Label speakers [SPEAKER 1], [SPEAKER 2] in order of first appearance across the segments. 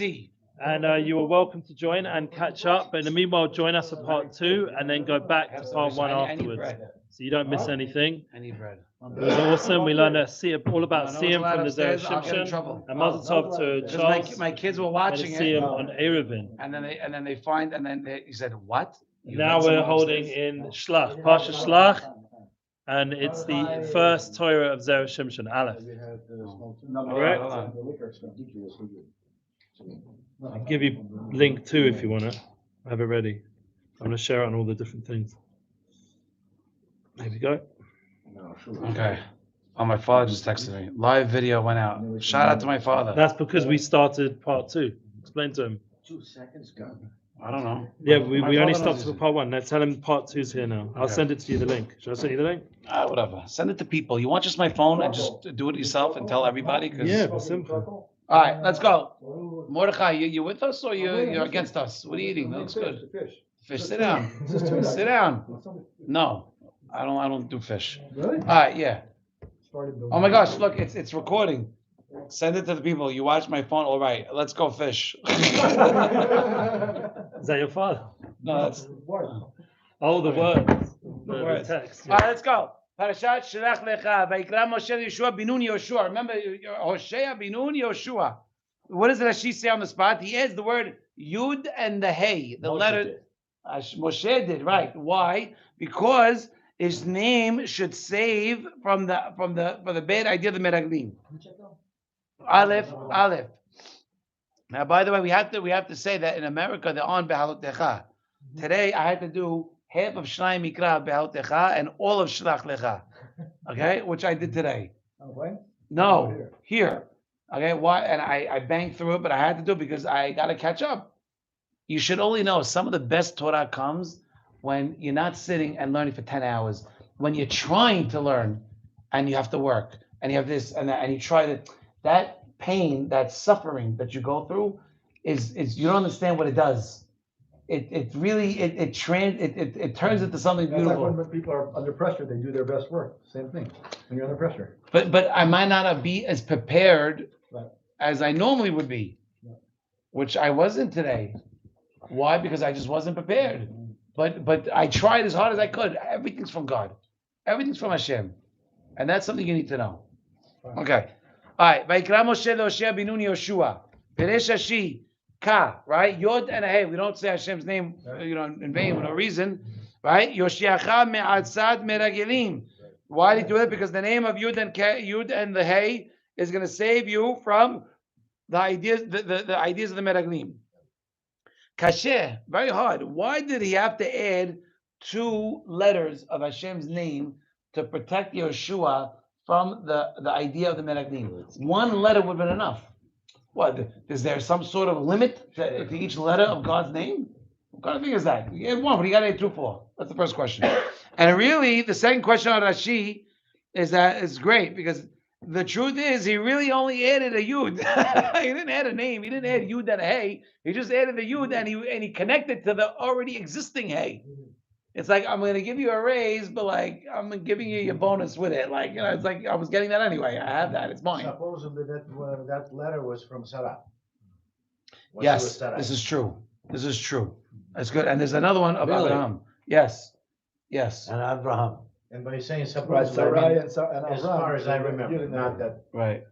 [SPEAKER 1] And you are welcome to join and catch up. But in the meanwhile, join us for part 2 and then go back to part 1 afterwards. So you don't miss anything.
[SPEAKER 2] I need bread.
[SPEAKER 1] It was awesome. We learned all about Siyam from the Zera Shimshon. And Mazel Tov to Charles.
[SPEAKER 2] My kids were watching it.
[SPEAKER 1] Siyam on Eruvin.
[SPEAKER 2] And then they find, he said, what?
[SPEAKER 1] Now we're holding in Shelach, Parshat Shelach. And it's the first Torah of Zera Shimshon, Aleph. Correct? I'll give you link 2 if you want to have it ready. I'm going to share it on all the different things. There we go.
[SPEAKER 2] Okay. Oh, my father just texted me. Live video went out. Shout out to my father.
[SPEAKER 1] That's because we started part 2. Explain to him.
[SPEAKER 3] 2 seconds ago.
[SPEAKER 2] I don't know.
[SPEAKER 1] Yeah, we only stopped for part 1. Now tell him part 2's here now. I'll send it to you, the link. Should I send you the link?
[SPEAKER 2] Whatever. Send it to people. You want just my phone and just do it yourself and tell everybody?
[SPEAKER 1] Yeah, but simple.
[SPEAKER 2] All right, let's go. Mordechai, you with us or you're against us? What are you eating? That looks good. Fish. Sit down. Sit down. No, I don't do fish.
[SPEAKER 3] Really?
[SPEAKER 2] All right, yeah. Oh my gosh, look, it's recording. Send it to the people. You watch my phone. All right, let's go fish.
[SPEAKER 1] Is that your father?
[SPEAKER 2] No, that's
[SPEAKER 1] the words. The
[SPEAKER 2] words.
[SPEAKER 1] text.
[SPEAKER 2] All right, let's go. Parashat Shelach Lecha. Vayikra Moshe Yeshua Binun Yoshua. Remember, Hosea Binun Yoshua. What does Rashi say on the spot? He adds the word Yud and the Hey, the letter. Moshe did, right? Why? Because his name should save from the bad idea of the Meraglim. Aleph. Now, by the way, we have to say that in America they're on Behalot Lecha. Today I had to do half of Shnai Mikra Behalot Lecha and all of Shlach Lecha. Okay, which I did today. No, here. Okay, why? And I banged through it, but I had to do it because I got to catch up. You should only know some of the best Torah comes when you're not sitting and learning for 10 hours. When you're trying to learn and you have to work and you have this and that and you try to, that pain, that suffering that you go through is you don't understand what it does. It really turns into something beautiful.
[SPEAKER 3] Like when people are under pressure, they do their best work. Same thing when you're under pressure.
[SPEAKER 2] But I might not be as prepared as I normally would be, which I wasn't today. Why? Because I just wasn't prepared. But I tried as hard as I could. Everything's from God. Everything's from Hashem. And that's something you need to know. Okay. All right. Vayikra Moshe Hoshea Binun Yoshua. Peresh Hashi. Ka, right? Yod and a Hey. We don't say Hashem's name, in vain for no reason, right? Yoshiacha me'atzad meragelim. Why did he do it? Because the name of Yud and the Hey is going to save you from the ideas, the ideas of the meraglim. Kasher, very hard. Why did he have to add 2 letters of Hashem's name to protect Yeshua from the idea of the meraglim? 1 letter would have been enough. What? Is there some sort of limit to each letter of God's name? What kind of thing is that? You had 1, but you got to add 2 for. That's the first question. And really, the second question on Rashi is great because the truth is he really only added a Yud. He didn't add a name. He didn't add Yud and a Hey. He just added the Yud and he connected to the already existing Hey. It's like, I'm going to give you a raise, but like, I'm giving you your bonus with it. Like, it's like, I was getting that anyway. I have that. It's mine.
[SPEAKER 3] Supposedly that letter was from Sarah.
[SPEAKER 2] Yes, this is true. That's good. And there's another one of Abraham. Yes.
[SPEAKER 4] And Abraham.
[SPEAKER 3] And by saying supposedly, as far as I remember, not that.
[SPEAKER 2] Right.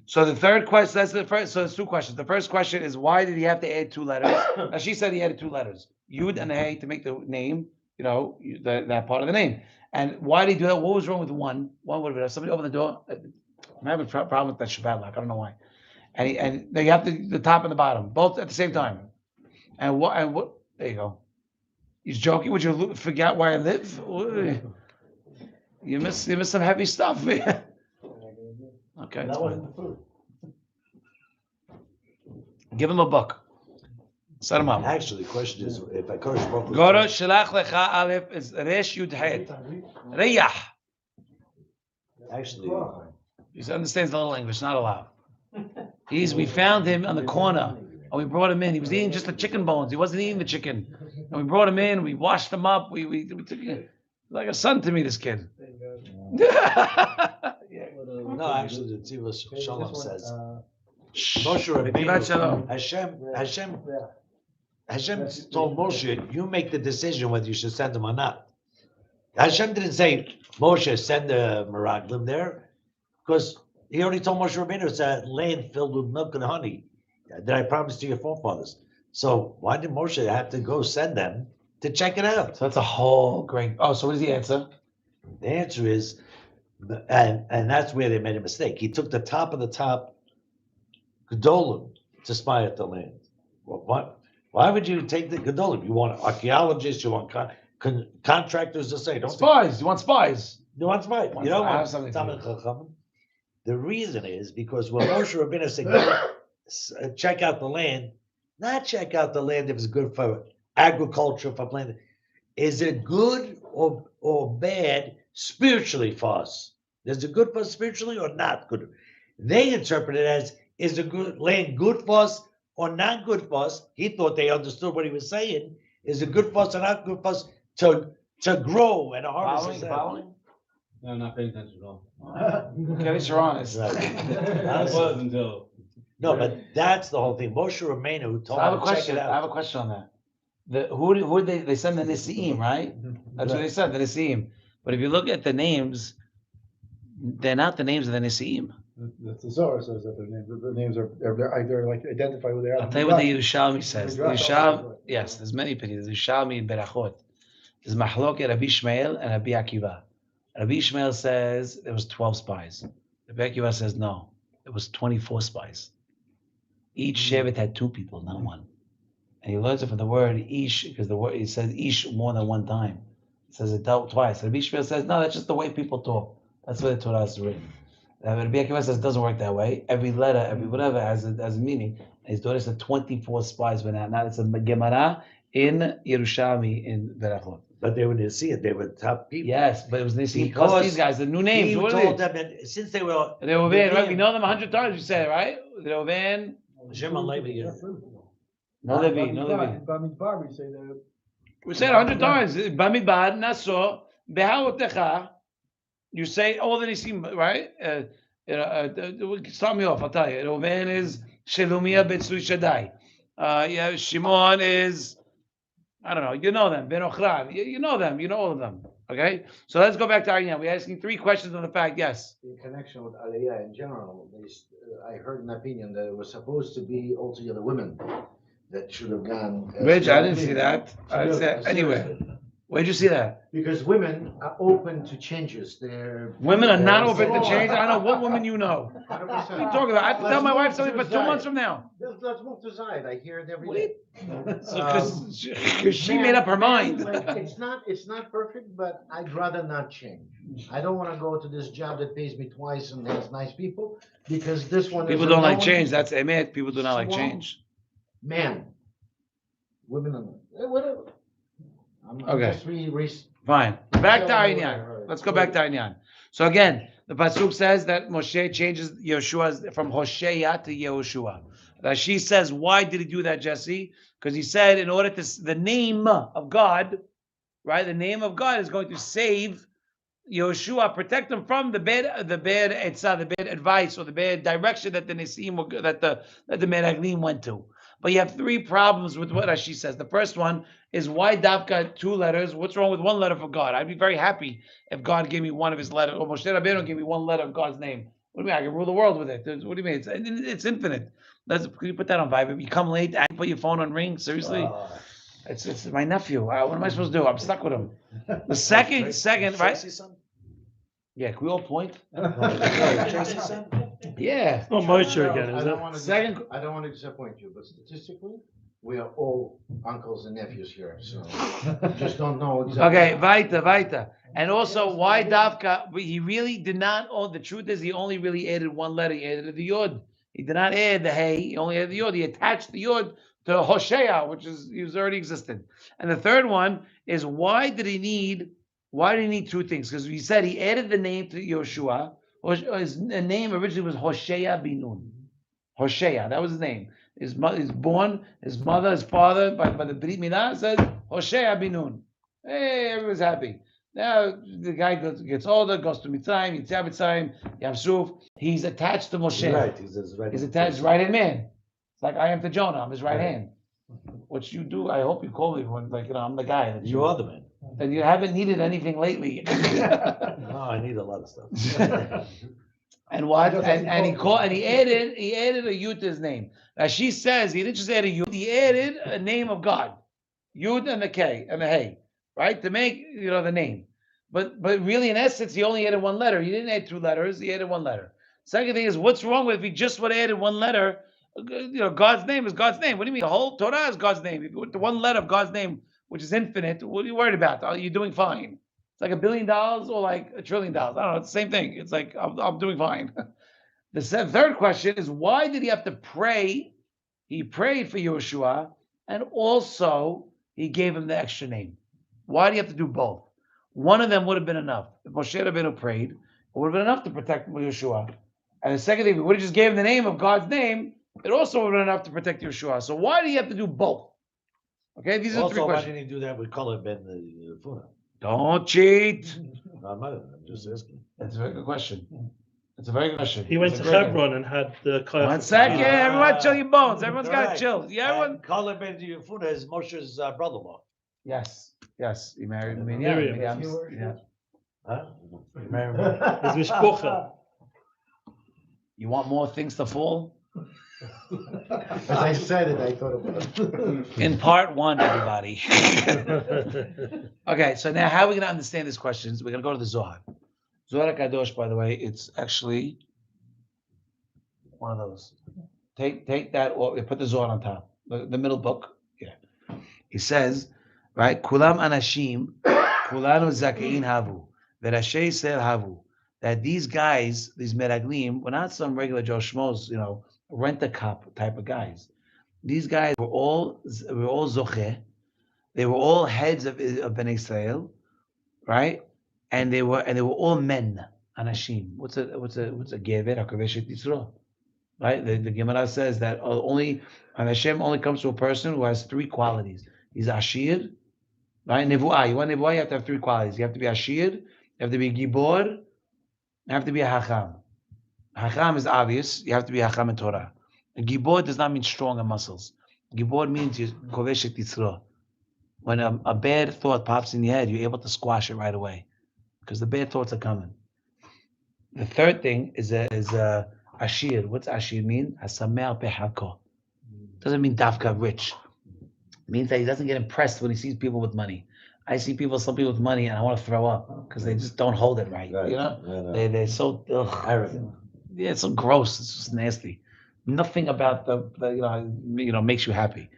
[SPEAKER 2] So the third question, that's the first, so there's 2 questions. The first question is, why did he have to add 2 letters? Now, she said he added 2 letters. Yud and a Hey to make the name, that part of the name. And why did he do that? What was wrong with 1? 1 would have been, somebody opened the door. I'm having a problem with that Shabbat lock. I don't know why. And they have the top and the bottom, both at the same time. And what, there you go. He's joking. Would you forget where I live? You miss some heavy stuff. Okay.
[SPEAKER 4] That wasn't the food.
[SPEAKER 2] Give him a book. Set him up.
[SPEAKER 4] Actually, the question is, if I coach broke.
[SPEAKER 2] Go to Shelach Lecha Aleph is Resh Yud Het. Reyah.
[SPEAKER 4] Actually,
[SPEAKER 2] He understands a little English, not a lot. We found him on the corner, and we brought him in. He was eating just the chicken bones. He wasn't eating the chicken. And we brought him in. We washed him up. We took him like a son to me. This kid.
[SPEAKER 4] no, actually, the Tzivos Shalom says Moshe Rabbeinu, Hashem told Moshe, you make the decision whether you should send them or not. Hashem didn't say, Moshe, send the Meraglim there, because he already told Moshe Rabbeinu it's a land filled with milk and honey that I promised to your forefathers. So why did Moshe have to go send them to check it out?
[SPEAKER 2] So that's a whole great. Oh, so what is the answer?
[SPEAKER 4] The answer is, and that's where they made a mistake. He took the top of the top Gedolim to spy out the land. Well, why would you take the Gedolim? You want archaeologists, you want contractors to say, don't
[SPEAKER 2] Spies. You want spies.
[SPEAKER 4] You want spies. You don't want
[SPEAKER 2] something.
[SPEAKER 4] The reason is because when Moshe Rabbeinu said, go check out the land, not check out the land if it's good for agriculture, for planting. Is it good or bad spiritually for us? Is it good for us spiritually or not good? They interpret it as, is the good land good for us or not good for us? He thought they understood what he was saying. Is it good for us or not good for us to grow and harvest?
[SPEAKER 2] Following?
[SPEAKER 5] No, I'm not paying attention at all.
[SPEAKER 2] Okay, at least you're honest.
[SPEAKER 4] Right.
[SPEAKER 5] I was until.
[SPEAKER 4] No, but that's the whole thing. Moshe Rabbeinu told
[SPEAKER 2] So I have a
[SPEAKER 4] him to check
[SPEAKER 2] question.
[SPEAKER 4] it out.
[SPEAKER 2] I have a question on that. Who they send the Nisi'im, right? That's what they said, the Nisi'im. But if you look at the names, they're not the names of the Nisi'im.
[SPEAKER 3] That's the Zohar says that the names are they're like identify who they are.
[SPEAKER 2] I'll tell you what the Yerushalmi says. The
[SPEAKER 3] Midrash.
[SPEAKER 2] yes, there's many opinions. The Yerushalmi in Berachot. There's Mahloket Rabbi Shmuel and Rabbi Akiva. Rabbi Shmuel says there was 12 spies. Rabbi Akiva says no, it was 24 spies. Each Shevet had 2 people, not 1. And he learns it from the word ish, because the word it says ish more than 1 time. It says it dealt twice. Rabbi Shmuel says no, that's just the way people talk. That's where the Torah is written. Rabbi Akiva says it doesn't work that way. Every letter, every whatever has a meaning. And his daughter said 24 spies went out. Now it's a Gemara in Yerushalmi in Berachot.
[SPEAKER 4] But they were Nisi'im, they were top people.
[SPEAKER 2] Yes, but it was Nisi.
[SPEAKER 4] Because
[SPEAKER 2] Plus these guys, the new names.
[SPEAKER 4] He
[SPEAKER 2] What are
[SPEAKER 4] told
[SPEAKER 2] they?
[SPEAKER 4] them that since they were
[SPEAKER 2] Reuven, right? We know them 100 times. We said it, right? Reuven.
[SPEAKER 4] Shimon, Levi,
[SPEAKER 2] No Levi, no Levi.
[SPEAKER 3] Bamidbar, we say that.
[SPEAKER 2] We said 100 times. Bamidbar, Naso, Behaotecha. You say all the Nisim, right? Start me off. I'll tell you. Reuven is Shelumia Betsui Shaddai. Yeah, Shimon is, I don't know. You know them. Ben Ochran. You know them. You know all of them. Okay. So let's go back to Aryan. We're asking 3 questions on the fact. Yes.
[SPEAKER 6] In connection with Aliyah in general, I heard an opinion that it was supposed to be altogether women that should have gone.
[SPEAKER 2] Rich, I didn't see that. I didn't see that anywhere. Where'd you see that?
[SPEAKER 6] Because women are open to changes.
[SPEAKER 2] Women are not open to change. I don't know what women you know.
[SPEAKER 6] 100%.
[SPEAKER 2] What are you talking about? I have to tell my wife something for 2 months from now.
[SPEAKER 6] Let's move to Zayed. I hear it every
[SPEAKER 2] What?
[SPEAKER 6] day.
[SPEAKER 2] Because she made up her mind.
[SPEAKER 6] It's not perfect, but I'd rather not change. I don't want to go to this job that pays me twice and has nice people, because this one.
[SPEAKER 2] People don't like change. That's emet. People do not like change.
[SPEAKER 6] Man, women, whatever.
[SPEAKER 2] Okay.
[SPEAKER 6] Just
[SPEAKER 2] Fine. Back to
[SPEAKER 6] Yeah,
[SPEAKER 2] Aryan.
[SPEAKER 6] right.
[SPEAKER 2] Let's go back to Aryan. So again, the pasuk says that Moshe changes Yeshua from Hoshea to Yehoshua. Rashi says, why did he do that, Jesse? Because he said, in order to the name of God, right? The name of God is going to save Yehoshua, protect him from the bad etzah, the bad advice, or the bad direction that the Nisim, that the Meraglim went to. But you have 3 problems with what Rashi says. The first one is, why Davka 2 letters? What's wrong with 1 letter for God? I'd be very happy if God gave me one of his letters, or Moshe Rabbeinu gave me 1 letter of God's name. What do you mean? I can rule the world with it. What do you mean? It's infinite. Can you put that on Viber? You come late and put your phone on ring? Seriously? It's my nephew. What am I supposed to do? I'm stuck with him. The second, right? Yeah, can we all point? Yeah.
[SPEAKER 1] It's not Moshe again, is it?
[SPEAKER 6] I don't want to disappoint you, but statistically, we are all uncles and nephews here, so just don't know exactly.
[SPEAKER 2] Okay, weiter. And also, why Davka? He really did not. The truth is, he only really added 1 letter. He added the Yod. He did not add the Hey. He only added the Yod. He attached the Yod to Hoshea, which was already existed. And the third one is, why did he need 2 things? Because he said he added the name to Yoshua. His name originally was Hoshea bin Nun. Hoshea, that was his name. He's born, his mother, his father, by the Brit Milah says Hoshea bin Nun. Hey, everyone's happy. Now the guy gets older, goes to Mitzrayim, Yitzhak Mitzrayim, Yamsuf. He's attached to Moshe.
[SPEAKER 4] Right, he's his right.
[SPEAKER 2] He's attached right hand man. It's like I am to Jonah. I'm his right hand. Which you do. I hope you call me when, like, I'm the guy. That
[SPEAKER 4] You are the man.
[SPEAKER 2] And you haven't needed anything lately.
[SPEAKER 4] No, I need a lot of stuff.
[SPEAKER 2] And what? And he added a yud to his name. Now she says he didn't just add a yud. He added a name of God, yud and the K and the hey, right, to make the name. But really, in essence, he only added one letter. He didn't add two letters. He added one letter. Second thing is, what's wrong with if he just would have added one letter? God's name is God's name. What do you mean? The whole Torah is God's name. If you put the one letter of God's name, which is infinite, what are you worried about? You're doing fine. It's like $1 billion or like $1 trillion. I don't know. It's the same thing. It's like I'm doing fine. The third question is, why did he have to pray? He prayed for Yeshua, and also he gave him the extra name. Why do you have to do both? One of them would have been enough. If Moshe Rabbeinu prayed, it would have been enough to protect Yeshua. And the second thing, we would have just gave him the name of God's name. It also would have been enough to protect Yeshua. So why do you have to do both? Okay, these are the three
[SPEAKER 4] Also, why
[SPEAKER 2] questions.
[SPEAKER 4] didn't he do that with Colin Ben Funa?
[SPEAKER 2] Don't cheat.
[SPEAKER 4] No, I'm just asking.
[SPEAKER 2] That's a very good question. It's a very good question.
[SPEAKER 1] He went
[SPEAKER 2] It's
[SPEAKER 1] to
[SPEAKER 2] a great
[SPEAKER 1] Hebron and had the koyach.
[SPEAKER 2] One second, everyone chill your bones. Everyone's got to
[SPEAKER 4] Right.
[SPEAKER 2] chill. Yeah, everyone.
[SPEAKER 4] And Colin Ben Funa is Moshe's brother-in-law.
[SPEAKER 2] Yes, he married
[SPEAKER 1] Miriam.
[SPEAKER 2] Yeah.
[SPEAKER 4] Huh? You married him?
[SPEAKER 1] His mishpucha.
[SPEAKER 2] You want more things to fall?
[SPEAKER 6] As I said it, I thought about it.
[SPEAKER 2] In part one, everybody. Okay, so now how are we going to understand these questions? We're going to go to the Zohar. Zohar Kadosh, by the way, it's actually one of those. Take that, or put the Zohar on top. The middle book. Yeah. He says, right? Kulam anashim, kulanu zakain havu, verashei sel havu. That these guys, these meraglim, were not some regular Joe Schmoes, rent-a-cop type of guys. These guys were all zocheh. They were all heads of Ben Israel, right? And they were all men, anashim. What's a gever? Hakaveshet Yisro, right? The Gemara says that Hashem only comes to a person who has three qualities. He's ashir, right? Nevuah. You want nevuah? You have to have three qualities. You have to be ashir. You have to be gibor. You have to be a hacham. Hacham is obvious. You have to be a hacham in Torah. And gibor does not mean strong in muscles. Gibor means you koveshet yitzro. When a bad thought pops in your head, you're able to squash it right away, because the bad thoughts are coming. The third thing is ashir. What's ashir mean? Hasamer pehako. Doesn't mean dafka rich. It means that he doesn't get impressed when he sees people with money. I see some people with money, and I want to throw up because they just don't hold it right. They're so arrogant. Yeah, it's so gross. It's just nasty. Nothing about the makes you happy.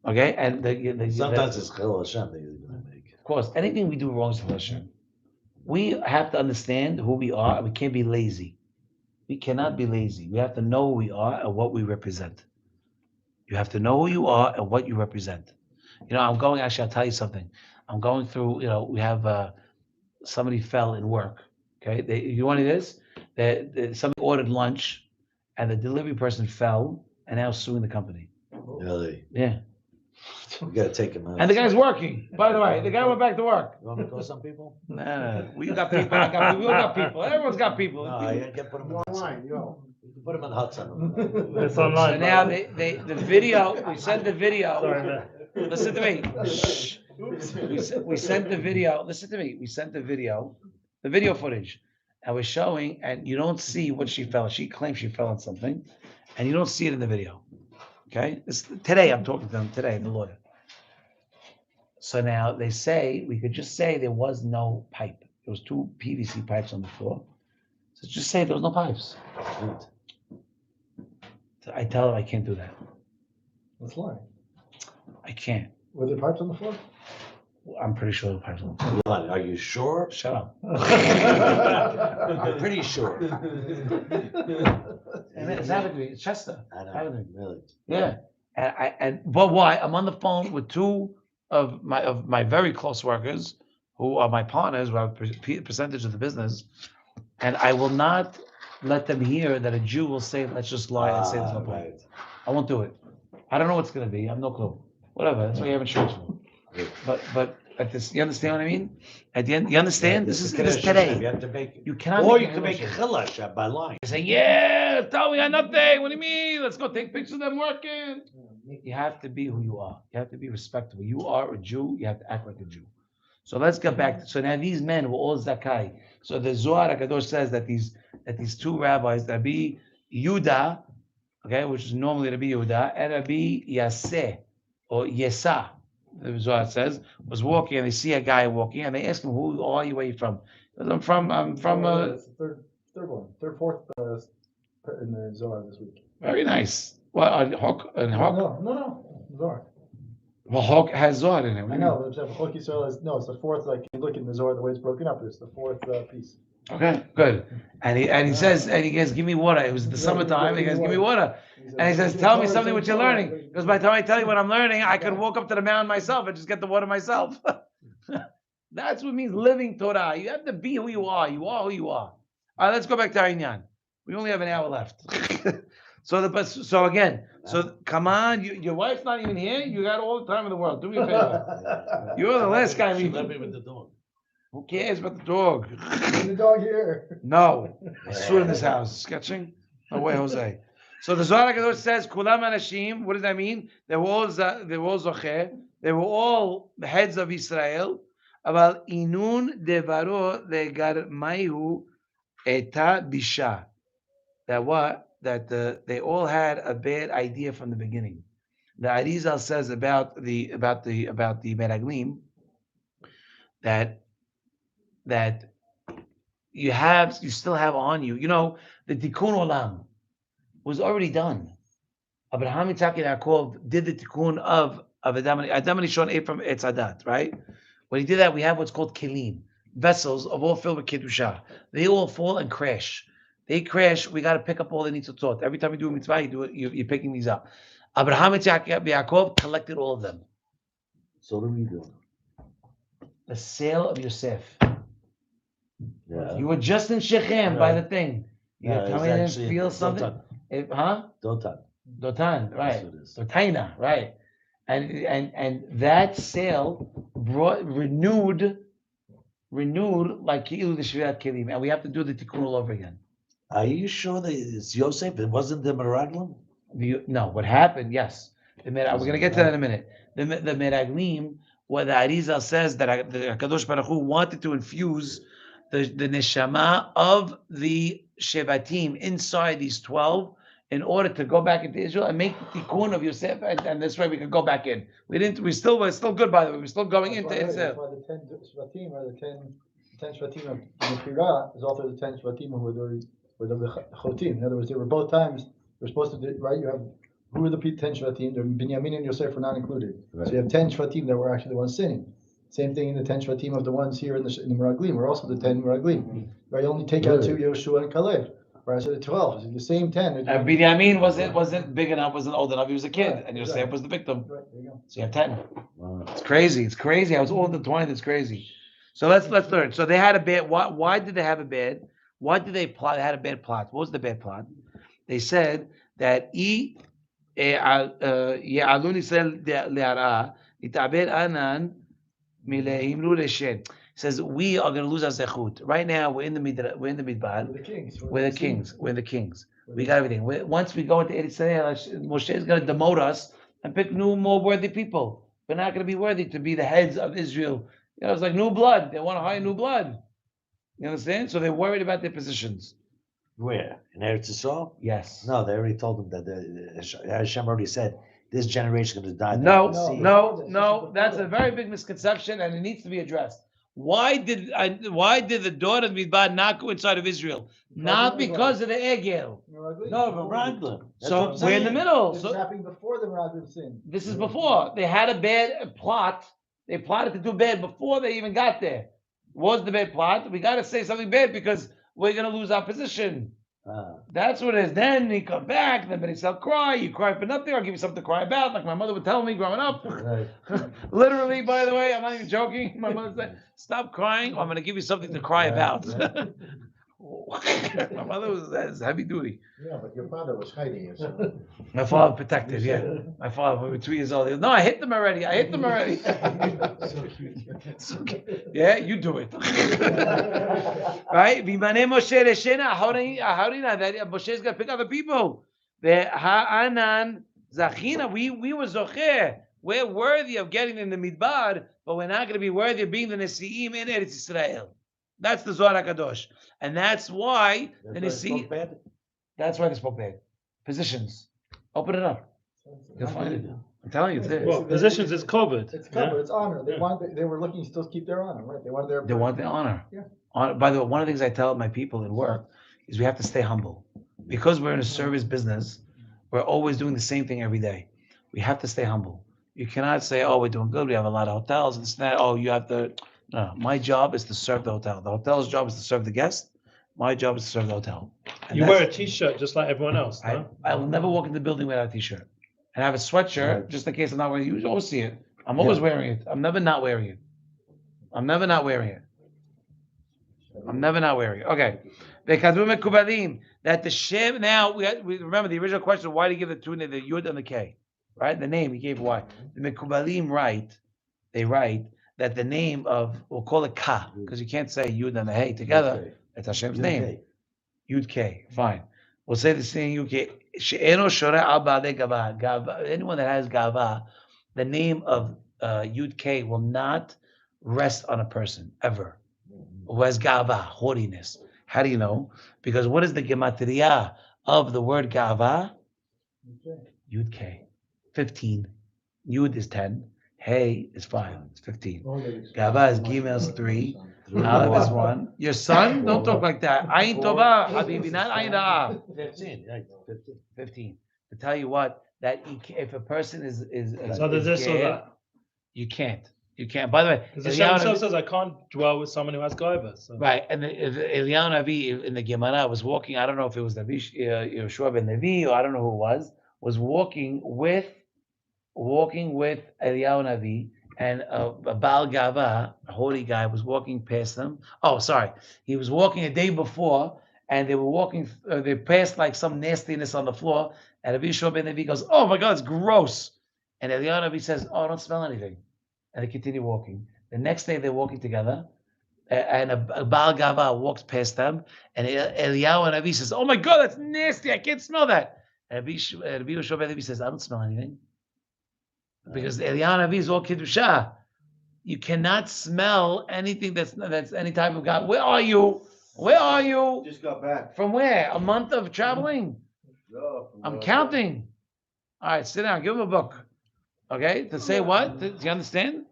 [SPEAKER 2] Okay, and
[SPEAKER 4] sometimes it's Chil Hashem that you're going to make.
[SPEAKER 2] Of course, anything we do wrong is Chil Hashem. We have to understand who we are. We can't be lazy. We cannot be lazy. We have to know who we are and what we represent. You have to know who you are and what you represent. I'll tell you something. I'm going through, we have somebody fell in work. Okay, you want this? Somebody ordered lunch, and the delivery person fell, and now suing the company.
[SPEAKER 4] Really?
[SPEAKER 2] Yeah.
[SPEAKER 4] You got to take him out.
[SPEAKER 2] And the guy's working. By the way, the guy went back to work.
[SPEAKER 4] You want me to call some people?
[SPEAKER 2] No. We got people. I got people. We all got people. Everyone's got people.
[SPEAKER 4] No, you can put them online. You can put them on the hot sun.
[SPEAKER 1] It's online.
[SPEAKER 2] So now the video. We sent the video.
[SPEAKER 1] Sorry, man.
[SPEAKER 2] Listen to me. Shh. We sent the video. Listen to me. We sent the video footage, and we're showing, and you don't see what she fell. She claims she fell on something, and you don't see it in the video. Okay? Today I'm talking to them. Today, the lawyer. So now they say we could just say there was no pipe. There was 2 PVC pipes on the floor. So just say there was no pipes. So I tell them I can't do that.
[SPEAKER 3] That's lying.
[SPEAKER 2] I can't.
[SPEAKER 3] Were there pipes on the floor?
[SPEAKER 2] I'm pretty sure the pipes on the floor.
[SPEAKER 4] Are you sure?
[SPEAKER 2] Shut up.
[SPEAKER 4] I'm pretty sure.
[SPEAKER 2] And it's happened to me. It's Chester.
[SPEAKER 4] I know.
[SPEAKER 2] Happened to me.
[SPEAKER 4] Really?
[SPEAKER 2] Yeah. But why? I'm on the phone with 2 of my very close workers who are my partners, who have a percentage of the business, and I will not let them hear that a Jew will say, let's just lie and say there's no pipe.
[SPEAKER 4] Right.
[SPEAKER 2] I won't do it. I don't know what's going to be. I have no clue. Whatever. That's what you have insurance for. But At this, you understand what I mean? At the end, you understand?
[SPEAKER 4] Yeah,
[SPEAKER 2] This is
[SPEAKER 4] Kiddush
[SPEAKER 2] today.
[SPEAKER 4] Hashem, you have to make it.
[SPEAKER 2] You cannot
[SPEAKER 4] Or
[SPEAKER 2] make
[SPEAKER 4] you can make a
[SPEAKER 2] Kiddush.
[SPEAKER 4] chilash by line.
[SPEAKER 2] You say, yeah, tell me nothing. What do you mean? Let's go take pictures of them working. You have to be who you are. You have to be respectable. You are a Jew. You have to act like a Jew. So let's get back. So now these men were all Zakai. So the Zohar HaKadosh says that these two rabbis, Rabbi Yuda, okay, which is normally Rabbi Yehuda, and Rabbi Yaseh, or Yesa, the Zohar says, was walking, and they see a guy walking, and they ask him, "Who are you? Where are you from?" He goes, I'm from.
[SPEAKER 3] It's the fourth in the Zohar this week.
[SPEAKER 2] Very nice. What on Hok and Hok?
[SPEAKER 3] No, Zohar.
[SPEAKER 2] Well, Hok has Zohar in it. What do
[SPEAKER 3] I
[SPEAKER 2] you
[SPEAKER 3] know, but Chok Yisrael is it's the fourth. Like you look in the Zohar, the way it's broken up, it's the fourth piece.
[SPEAKER 2] mean? Okay, good. And he says, and he goes, "Give me water." It was the summertime. And he goes, "Give me water." And he says, "Tell me something what you're learning." Because by the time I tell you what I'm learning, I could walk up to the mountain myself and just get the water myself. That's what it means living Torah. You have to be who you are. You are who you are. All right, let's go back to Inyan. We only have an hour left. So again, come on. Your wife's not even here. You got all the time in the world. Do me a favor. You're the last guy
[SPEAKER 4] She
[SPEAKER 2] leaving.
[SPEAKER 4] left me with the dog.
[SPEAKER 2] Who cares about the dog?
[SPEAKER 3] The dog here.
[SPEAKER 2] No. Suit in this house. Sketching? No way, Jose. So the Zohar HaKadosh says, Kulam Anashim. What does that mean? They were all Zocher. They were all the heads of Israel. About Inun Devaro Legar Maihu Eta Bisha. That what? That they all had a bad idea from the beginning. The Arizal says about the Meraglim that you still have on you. You know, the Tikkun Olam was already done. Abraham, Yitzhak, and Yaakov did the Tikkun of Adam and Rishon ate from Etz Hadat, right? When he did that, we have what's called kelim, vessels of all filled with Kedusha. They all fall and crash. They crash, we got to pick up all the nitzotzot. Every time you do a mitzvah, you're picking these up. Abraham, Yitzhak, Yaakov collected all of them.
[SPEAKER 4] So what do we do?
[SPEAKER 2] The sale of Yosef.
[SPEAKER 4] Yeah.
[SPEAKER 2] You were just in Shechem by the thing. You tell me you didn't feel something?
[SPEAKER 4] Dotan.
[SPEAKER 2] Dotan, right.
[SPEAKER 4] That's what it is.
[SPEAKER 2] Dotaina, right. And that sale renewed like Ki'ilu the Shvirat Kelim. And we have to do the Tikkun all over again.
[SPEAKER 4] Are you sure that it's Yosef? It wasn't the Meraglim?
[SPEAKER 2] No, what happened, yes. We're going to get to that in a minute. The Meraglim, where the Arizal says that the HaKadosh Baruch Hu wanted to infuse the neshama of the Shevatim inside these 12 in order to go back into Israel and make the tikkun of Yosef, and this way we can go back in. We're still good, by the way. We're still going into Israel.
[SPEAKER 3] That's why the 10 Shvatim are the 10 Shvatim of Mechira is also the 10 Shvatim who were the Chotim. In other words, they were both times. We're supposed to do, right? You have, who were the 10 Shvatim? Binyamin and Yosef were not included. Right. So you have 10 Shvatim that were actually the ones sinning. Same thing in the 10 Shvatim of the ones here in the Meraglim. We're also the 10 Meraglim. Right? You only take out 2, Yoshua and Caleb. Right? So the 12. So the same 10.
[SPEAKER 2] And Binyamin wasn't big enough, wasn't old enough. He was a kid, right, and Yosef was the victim.
[SPEAKER 3] Right, there you go.
[SPEAKER 2] So you have 10. Wow. It's crazy. It's crazy. I was all intertwined. It's crazy. So let's learn. So they had a bad. Why did they have a bad? Why did they plot? They had a bad plot. What was the bad plot? They said that Ya'alun Yisrael le'ara itaber anan milehimlu leshen. Says we are going to lose our zechut. Right now we're in the midbar. We're the kings. We got everything. Once we go into Eretz Yisrael, Moshe is going to demote us and pick more worthy people. We're not going to be worthy to be the heads of Israel. You know, it's like new blood. They want to hire new blood. You understand? So they're worried about their positions.
[SPEAKER 4] Where? In Eretz Yisrael?
[SPEAKER 2] Yes.
[SPEAKER 4] No, they already told them that Hashem already said this generation is going to die.
[SPEAKER 2] No. That's a very big misconception, and it needs to be addressed. Why did the daughter of Midbar not go inside of Israel? Not because of the Egel.
[SPEAKER 4] No, but Raglan.
[SPEAKER 2] So we're in the middle.
[SPEAKER 3] This
[SPEAKER 2] so
[SPEAKER 3] is happening before the Raglan sin.
[SPEAKER 2] This is before. They had a bad plot. They plotted to do bad before they even got there. Was the bad plot? We got to say something bad because we're going to lose our position. That's what it is. Then you come back, then Benisel cry. You cry for nothing. I'll give you something to cry about, like my mother would tell me growing up. Right. Literally, by the way, I'm not even joking. My mother said, "Stop crying, or I'm going to give you something to cry about." My mother was heavy duty.
[SPEAKER 6] Yeah, but your father was hiding you, so.
[SPEAKER 2] My father protected, yeah. My father, when we were 2 years old, he goes, no, I hit them already.
[SPEAKER 6] So cute.
[SPEAKER 2] So, yeah, you do it. Right? V'manei Moshe Reshena, Harina, that Moshe's going to pick other people. The Ha'anan Zachina, we were Zocher. We're worthy of getting in the Midbar, but we're not going to be worthy of being the Nesi'im in Eretz Israel. That's the Zohar HaKadosh. And that's why the Nesi'im, that's why they spoke bad. Positions. Open it up. You'll find it. I'm telling you, it's there.
[SPEAKER 1] Well, positions is covered.
[SPEAKER 3] It's covered.
[SPEAKER 1] Yeah.
[SPEAKER 3] It's honor. They
[SPEAKER 1] Yeah.
[SPEAKER 3] want. They were looking to still keep their honor, right? They wanted their.
[SPEAKER 2] They want the honor.
[SPEAKER 3] Yeah.
[SPEAKER 2] By the way, one of the things I tell my people at work is we have to stay humble. Because we're in a service business, we're always doing the same thing every day. We have to stay humble. You cannot say, oh, we're doing good, we have a lot of hotels, and this and that. Oh, you have to. No, my job is to serve the hotel. The hotel's job is to serve the guest. My job is to serve the hotel. And
[SPEAKER 1] You wear a t-shirt just like everyone else, no?
[SPEAKER 2] I will never walk in the building without a t-shirt. And I have a sweatshirt, just in case I'm not wearing it. You always see it. I'm always wearing it. I'm never not wearing it. I'm never not wearing it. I'm never not wearing it. Okay. That the Shem, now, we remember the original question, why did he give the two, the Yud and the K? Right? The name, he gave why. The Mekubalim they write that the name of, we'll call it Ka, because you can't say Yud and the Hey together. It's Hashem's name. Yud K, fine. We'll say the same Yud K. Anyone that has Gava, the name of Yud K will not rest on a person, ever. Who has Gava, haughtiness. How do you know? Because what is the gematria of the word Gava? Yud K. 15. Yud is 10. Hey is 5. It's 15. Gava is Gimel 3. Aleph is 1. Your son? Don't talk like that. Ayin Tova, Habibi, not Ayin Ra'a.
[SPEAKER 4] 15, right?
[SPEAKER 2] 15. To tell you what, that if a person is
[SPEAKER 1] So there's this or
[SPEAKER 2] gay,
[SPEAKER 1] that.
[SPEAKER 2] you can't. You can't. By the way,
[SPEAKER 1] Because the Shem himself says I can't dwell with someone who has Gaiva. So.
[SPEAKER 2] right, and Eliyahu Navi in the Gemara was walking. I don't know if it was Yeshua ben Levi or I don't know who it was walking with Eliyahu Navi, and a Baal Gava, a holy guy, was walking past them. Oh, sorry, he was walking a day before, and they were walking. They passed like some nastiness on the floor, and Yeshua ben Levi goes, "Oh my God, it's gross," and Eliyahu Navi says, "Oh, I don't smell anything." And they continue walking. The next day they're walking together, and a Baal Gava walks past them, and Eliyahu Navi says, "Oh my God, that's nasty! I can't smell that." And Rabbi Yoshua ben Levi says, "I don't smell anything," because Eliyahu Navi is all kiddusha. You cannot smell anything that's any type of God. Where are you? Where are you?
[SPEAKER 7] Just got back.
[SPEAKER 2] From where? A month of traveling. I'm counting. All right, sit down. Give him a book. Okay, to say what? Do you understand?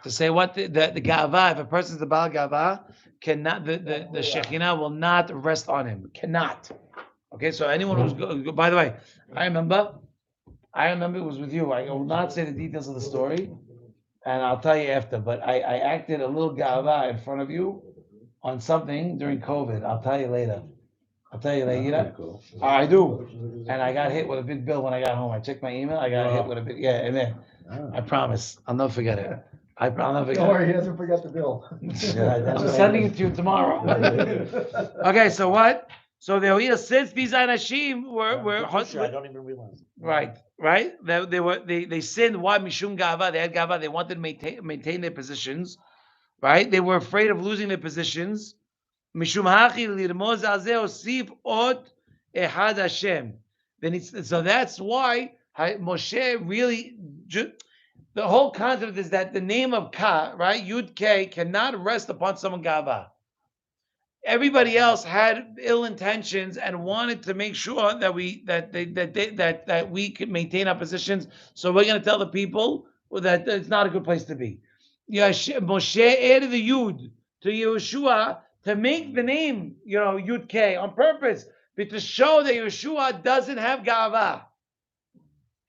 [SPEAKER 2] To say what the gava, if a person's the Baal Gava, cannot the Shekhinah will not rest on him. Cannot. Okay, so anyone who's by the way, I remember it was with you. I will not say the details of the story, and I'll tell you after. But I acted a little gava in front of you on something during COVID. I'll tell you later. I do. And I got hit with a big bill when I got home. I checked my email. I got hit with a big, in there. I promise. I'll never forget it. I'll never forget
[SPEAKER 3] Don't worry, he hasn't forgot the bill.
[SPEAKER 2] I'm sending it to you tomorrow. Okay, so what? So the Oya since these Anashim were
[SPEAKER 4] I don't even realize.
[SPEAKER 2] right. They sinned. Why? Mishum Gava. They had Gava. They wanted to maintain their positions. Right? They were afraid of losing their positions. Mishum hachi lirmoz azeh osif ot ehad Hashem. So that's why Moshe really. The whole concept is that the name of Ka, right, Yud K, cannot rest upon someone Gava. Everybody else had ill intentions and wanted to make sure that we could maintain our positions. So we're going to tell the people that it's not a good place to be. Moshe added the Yud to Yeshua to make the name, Yud K on purpose, but to show that Yeshua doesn't have Gava.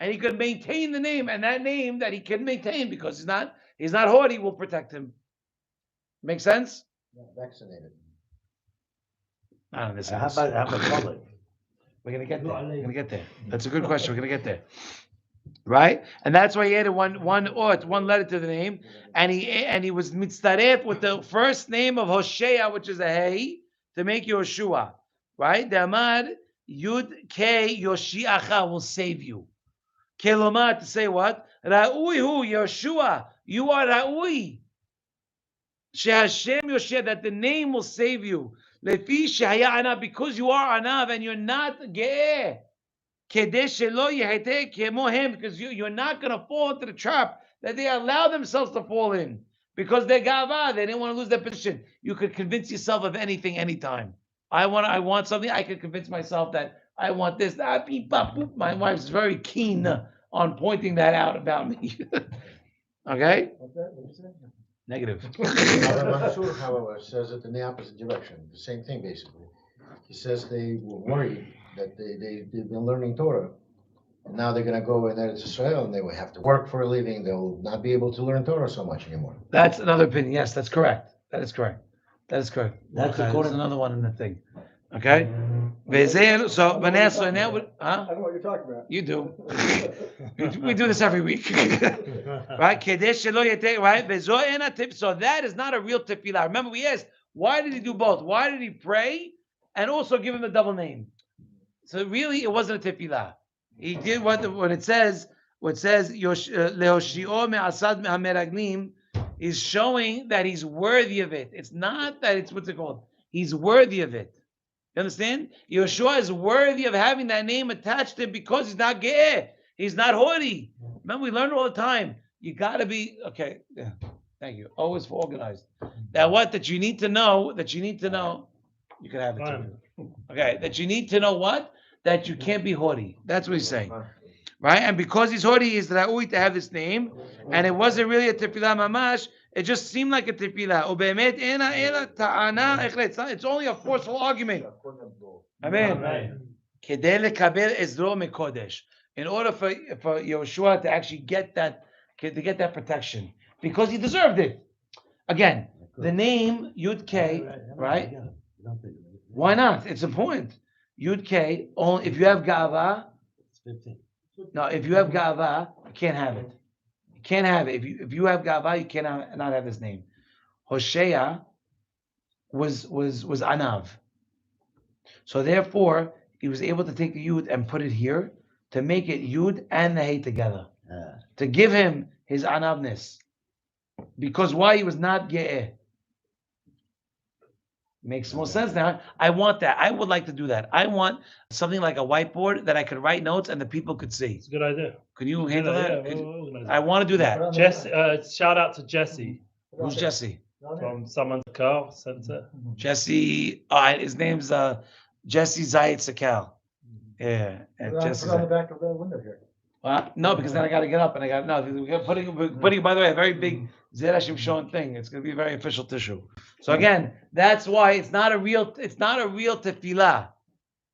[SPEAKER 2] And he could maintain the name, and that name that he can maintain because he's not haughty will protect him. Make sense?
[SPEAKER 6] Yeah, vaccinated.
[SPEAKER 2] I don't know.
[SPEAKER 4] How about color?
[SPEAKER 2] We're gonna get there. That's a good question. We're gonna get there. Right? And that's why he added one letter to the name, and he was mitzaref with the first name of Hosea, which is a hey, to make Yoshua, right? The Amad Yud K Yoshiacha will save you. Kelomar to say what? Ra'ui hu Yoshua, you are Ra'ui. Shehashem Yoshua, that the name will save you. Lefi Shehaya Anav, because you are Anav and you're not Ge'eh. Because you're not going to fall into the trap that they allow themselves to fall in. Because they're gava, they didn't want to lose their position. You could convince yourself of anything, anytime. I want something, I could convince myself that I want this. My wife's very keen on pointing that out about me. Okay?
[SPEAKER 3] What's that? What did you say?
[SPEAKER 2] Negative.
[SPEAKER 6] Mansur, however, says it in the opposite direction. The same thing, basically. He says they were worried that they've been learning Torah. And now they're going to go in Eretz Israel and they will have to work for a living. They'll not be able to learn Torah so much anymore.
[SPEAKER 2] That's another opinion. Yes, that's correct. That is correct. That's correct.
[SPEAKER 4] That's
[SPEAKER 2] Okay,
[SPEAKER 4] according-
[SPEAKER 2] there's another one in the thing. Okay? So Vanessa, now,
[SPEAKER 3] I don't know what you're talking about.
[SPEAKER 2] you do. We do this every week. Right? Kedesh shelo yetei, right? Vezo ena tip. So that is not a real tefillah. Remember, we asked, why did he do both? Why did he pray and also give him a double name? So really, it wasn't a tefillah. He did when it says lehoshio me'asad ha'meraglim is showing that he's worthy of it. It's not that it's what's it called. He's worthy of it. You understand? Yeshua is worthy of having that name attached to him because he's not ge'eh. He's not haughty. Remember, we learn all the time. You got to be, okay. Yeah. Thank you. Always for organized. That you need to know, you can have it too. Okay. That you need to know what? That you can't be haughty. That's what he's saying. Right? And because he's haughty, he's ra'ui to have this name. And it wasn't really a tefillah mamash. It just seemed like a tefillah. Ubemet ena ela ta'ana echlet. It's only a forceful argument. Amen. Kedei lekabel ezro mekodesh. In order for Yeshua to actually get that protection, because he deserved it. Again, the name Yud K, right? Why not? It's important. Yud K. Only if you have gava.
[SPEAKER 4] It's 15.
[SPEAKER 2] No, if you have gava, you can't have it. You can't have it. If you have gava, you cannot not have this name. Hosea was Anav. So therefore, he was able to take the Yud and put it here to make it Yud and the Hey together. To give him his Anavness. Because why he was not Ge'eh. Makes more sense now. I want that. I would like to do that. I want something like a whiteboard that I could write notes and the people could see.
[SPEAKER 1] It's a good idea.
[SPEAKER 2] Can you handle that?
[SPEAKER 1] Yeah, we'll organize
[SPEAKER 2] I want to do that.
[SPEAKER 1] Jesse, shout out to Jesse
[SPEAKER 2] Who's Jesse?
[SPEAKER 1] from someone's car center.
[SPEAKER 2] Jesse. His name's Jesse Zayat Sakkal. Yeah, and Jesse.
[SPEAKER 3] on the back of the window here.
[SPEAKER 2] No, because then I got to get up and we're putting. By the way, a very big Zera Shimshon thing. It's going to be a very official tissue. So again, that's why it's not a real tefillah.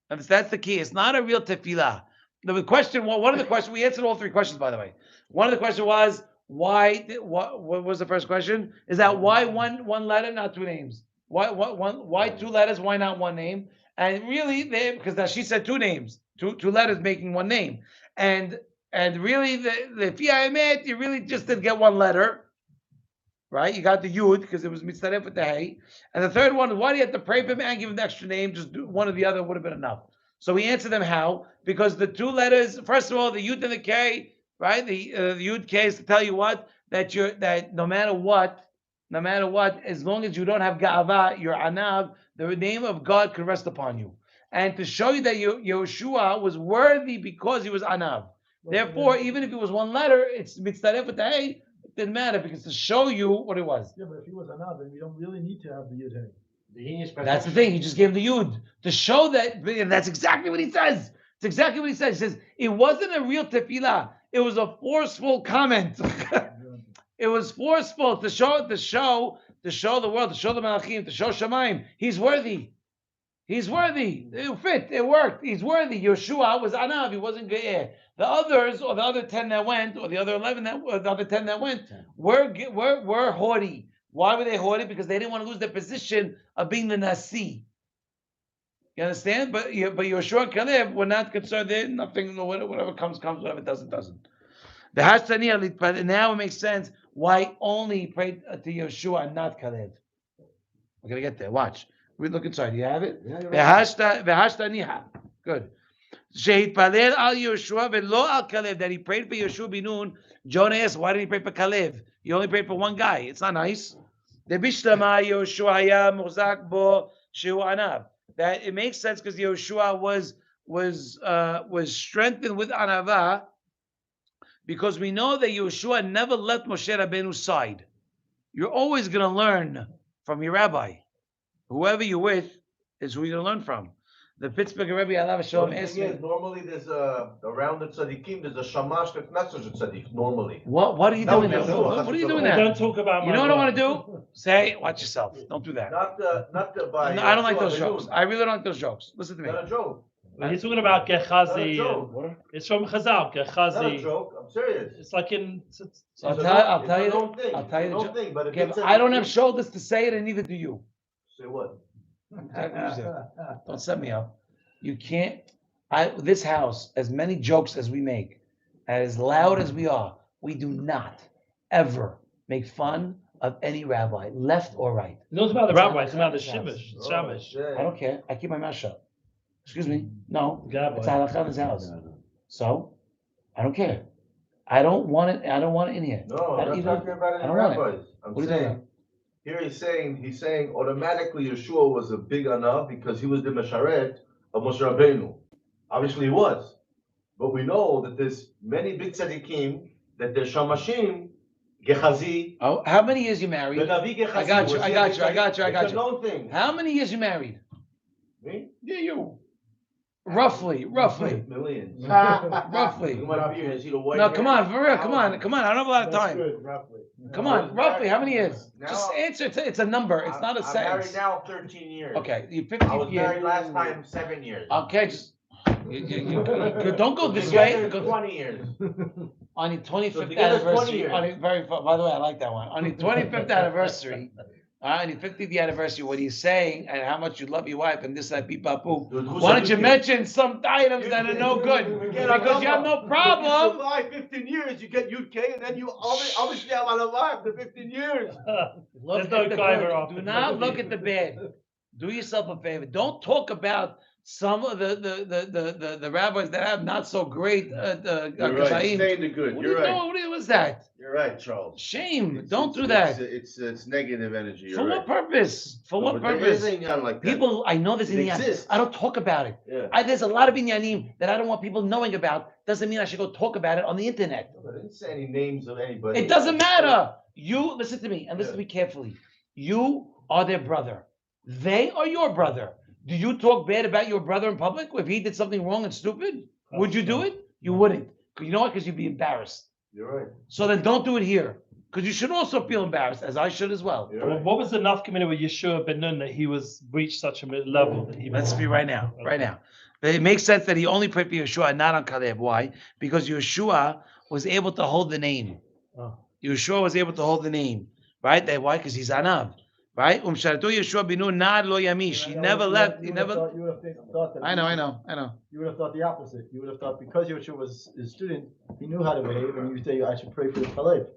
[SPEAKER 2] That's the key. It's not a real tefillah. The question, one of the questions, we answered all three questions, by the way. One of the questions was, why, what was the first question? Is that why one letter, not two names? Why two letters, why not one name? And really, because now she said two names, two letters making one name. And really, the Fia Emet, you really just didn't get one letter. Right? You got the Yud, because it was Mitzaref with the Hey. And the third one, why do you have to pray for him and give him the extra name? Just do one or the other would have been enough. So we answered them how? Because the two letters, first of all, the Yud and the K, right? The Yud K is to tell you what? That no matter what, as long as you don't have Ga'ava, you're Anav, the name of God can rest upon you. And to show you that Yeshua was worthy because he was Anav. Therefore, even if it was one letter, it's Mitzaref with the Hey. Didn't matter because to show you what it was.
[SPEAKER 3] Yeah, but if he was Anav, then we don't really need to have the Yud Hey.
[SPEAKER 2] That's the thing. He just gave him the Yud to show that. And that's exactly what he says. It's exactly what he says. He says it wasn't a real tefillah. It was a forceful comment. It was forceful to show the world, to show the Malachim, to show Shemaim. He's worthy. He's worthy. It fit. It worked. He's worthy. Yeshua was Anav. He wasn't Ge'eh. The others, or the other 10 that went, or the other 11 or the other 10 that went, were haughty. Why were they haughty? Because they didn't want to lose their position of being the Nasi. You understand? But Yeshua and Caleb were not concerned. They nothing. Whatever comes. Whatever doesn't. The Hashtani, but now it makes sense why only he prayed to Yeshua and not Caleb. We're gonna get there. Watch. We look inside. You have it?
[SPEAKER 6] Yeah, you're right.
[SPEAKER 2] V'hashta niha. Good. Shehitpalel al Yeshua v'lo al Kalev. That he prayed for Yeshua bin Nun. Jonah asked, why did he pray for Kalev? You only prayed for one guy. It's not nice. The Bishlama Yeshua haya muzak bo shehu anav. That it makes sense because Yeshua was strengthened with anava, because we know that Yeshua never left Moshe Rabbeinu's side. You're always going to learn from your rabbi. Whoever you're with is who you're going to learn from. The Pittsburgh Rebbe Alav Shalom asked me,
[SPEAKER 7] normally there's around the tzaddikim, there's a shamash that knesses a tzaddik, normally.
[SPEAKER 2] what are you
[SPEAKER 7] No,
[SPEAKER 2] doing there?
[SPEAKER 7] Yeshua,
[SPEAKER 2] What are you doing
[SPEAKER 1] Hey,
[SPEAKER 2] there?
[SPEAKER 1] don't talk about
[SPEAKER 2] You know what I want to do? Say, watch yourself. Don't do that.
[SPEAKER 7] Not the by.
[SPEAKER 2] No, I don't like
[SPEAKER 7] Yeshua
[SPEAKER 2] those
[SPEAKER 7] ben
[SPEAKER 2] jokes.
[SPEAKER 7] Nun.
[SPEAKER 2] I really don't like those jokes. Listen to me.
[SPEAKER 7] Not a joke.
[SPEAKER 1] He's talking about Gehazi.
[SPEAKER 7] Not a
[SPEAKER 1] And, it's from Chazal,
[SPEAKER 7] Not a
[SPEAKER 1] Gehazi.
[SPEAKER 7] joke. I'm serious.
[SPEAKER 1] It's like in.
[SPEAKER 2] So
[SPEAKER 7] It's
[SPEAKER 2] I'll
[SPEAKER 7] a
[SPEAKER 2] tell
[SPEAKER 7] known-
[SPEAKER 2] you.
[SPEAKER 7] it's a known thing.
[SPEAKER 2] I'll tell you
[SPEAKER 7] It's
[SPEAKER 2] the
[SPEAKER 7] a known
[SPEAKER 2] joke.
[SPEAKER 7] thing, but a
[SPEAKER 2] Okay,
[SPEAKER 7] big
[SPEAKER 2] but I don't
[SPEAKER 7] tzaddik-
[SPEAKER 2] have shoulders to say it, and neither do you.
[SPEAKER 7] Say what?
[SPEAKER 2] Don't set me up. You can't. This house, as many jokes as we make, as loud as we are, we do not ever make fun of any rabbi, left or right.
[SPEAKER 1] It's not about the rabbi, it's about the
[SPEAKER 2] House.
[SPEAKER 1] shimish,
[SPEAKER 7] Oh,
[SPEAKER 1] shamish.
[SPEAKER 2] I don't care. I keep my mouth shut. Excuse me. No,
[SPEAKER 1] Gabbai.
[SPEAKER 2] it's halakha in this house. So, I don't care. I don't want it. I don't want it in here.
[SPEAKER 7] No,
[SPEAKER 2] I
[SPEAKER 7] I'm
[SPEAKER 2] don't
[SPEAKER 7] not talking about
[SPEAKER 2] I
[SPEAKER 7] any
[SPEAKER 2] don't want it.
[SPEAKER 7] rabbis. I'm
[SPEAKER 2] What are you talking
[SPEAKER 7] saying, here he's saying automatically Yeshua was a big anav because he was the Mesharet of Moshe Rabbeinu. Obviously he was. But we know that there's many big tzaddikim, that there's Shamashim, Gehazi,
[SPEAKER 2] Oh, how many years you married?
[SPEAKER 7] the Navi Gehazi.
[SPEAKER 2] I got you.
[SPEAKER 7] was
[SPEAKER 2] I
[SPEAKER 7] he a
[SPEAKER 2] got
[SPEAKER 7] big
[SPEAKER 2] you. I got
[SPEAKER 7] tzaddik?
[SPEAKER 2] you. I got
[SPEAKER 7] It's a
[SPEAKER 2] you.
[SPEAKER 7] known thing.
[SPEAKER 2] How many years you married?
[SPEAKER 7] Me?
[SPEAKER 2] Yeah, you. Roughly.
[SPEAKER 7] Millions.
[SPEAKER 2] Roughly.
[SPEAKER 7] You might be here and see the white
[SPEAKER 2] No,
[SPEAKER 7] hair.
[SPEAKER 2] come on, for real. Come on. I don't have a lot of
[SPEAKER 3] That's
[SPEAKER 2] time.
[SPEAKER 3] good, roughly.
[SPEAKER 2] Come on, roughly. How many years?
[SPEAKER 7] Now-
[SPEAKER 2] Just answer. It's a number. It's not a
[SPEAKER 7] I'm
[SPEAKER 2] sentence.
[SPEAKER 7] married now 13 years.
[SPEAKER 2] Okay, you 50
[SPEAKER 7] I was married
[SPEAKER 2] years.
[SPEAKER 7] last time 7 years.
[SPEAKER 2] Okay, just don't go this
[SPEAKER 7] Together
[SPEAKER 2] way.
[SPEAKER 7] it's
[SPEAKER 2] Because
[SPEAKER 7] 20 years.
[SPEAKER 2] on your 25th
[SPEAKER 7] So together 20
[SPEAKER 2] anniversary,
[SPEAKER 7] years.
[SPEAKER 2] on your by the way, I like that one. On your 25th anniversary, on your 50th anniversary, what he's saying and how much you love your wife and this, that, beep, bop, boop.
[SPEAKER 7] Dude, who
[SPEAKER 2] Why
[SPEAKER 7] said
[SPEAKER 2] don't you
[SPEAKER 7] you
[SPEAKER 2] mention some items that are no good? Because you have no
[SPEAKER 7] You
[SPEAKER 2] problem.
[SPEAKER 7] survive 15 years, you get UK, and then you obviously have a life for 15 years.
[SPEAKER 2] Look
[SPEAKER 1] There's no
[SPEAKER 2] at the
[SPEAKER 1] Guyver
[SPEAKER 2] good.
[SPEAKER 1] off
[SPEAKER 2] Do
[SPEAKER 1] the
[SPEAKER 2] not
[SPEAKER 1] movie.
[SPEAKER 2] look at the bad. Do yourself a favor. Don't talk about some of the rabbis that have not so great kashaim.
[SPEAKER 7] Stay in the good.
[SPEAKER 2] What are you doing? What was that?
[SPEAKER 7] You're right, Charles.
[SPEAKER 2] Shame. Don't do that.
[SPEAKER 7] It's negative energy.
[SPEAKER 2] For what purpose? For what purpose?
[SPEAKER 7] Like
[SPEAKER 2] People, I know there's
[SPEAKER 7] It
[SPEAKER 2] inyan.
[SPEAKER 7] exists.
[SPEAKER 2] I don't talk about it.
[SPEAKER 7] Yeah.
[SPEAKER 2] There's a lot of inyanim that I don't want people knowing about. Doesn't mean I should go talk about it on the internet.
[SPEAKER 7] I didn't say any names of anybody.
[SPEAKER 2] It doesn't matter. You listen to me and listen to me carefully. You are their brother. They are your brother. Do you talk bad about your brother in public if he did something wrong and stupid? Would you do it? You wouldn't. You know what? Because you'd be embarrassed.
[SPEAKER 7] You're right.
[SPEAKER 2] So then don't do it here. Because you should also feel embarrassed, as I should as well.
[SPEAKER 7] You're
[SPEAKER 1] Well,
[SPEAKER 7] right.
[SPEAKER 1] what was the enough community with Yeshua ben Nun that he was reached such a level that he
[SPEAKER 2] Let's be right now. Right now. It makes sense that he only prayed for Yeshua and not on Caleb. Why? Because Yeshua was able to hold the name.
[SPEAKER 1] Oh.
[SPEAKER 2] Yeshua was able to hold the name. Right? Why? Because he's Anav. Right? Sharatu Yeshua binu nad lo yamish. He never left. He never.
[SPEAKER 3] You would have thought that.
[SPEAKER 2] I know.
[SPEAKER 3] You would have thought the opposite. You would have thought because Yeshua was his student, he knew how to behave, and you say, I should pray for the Kalev.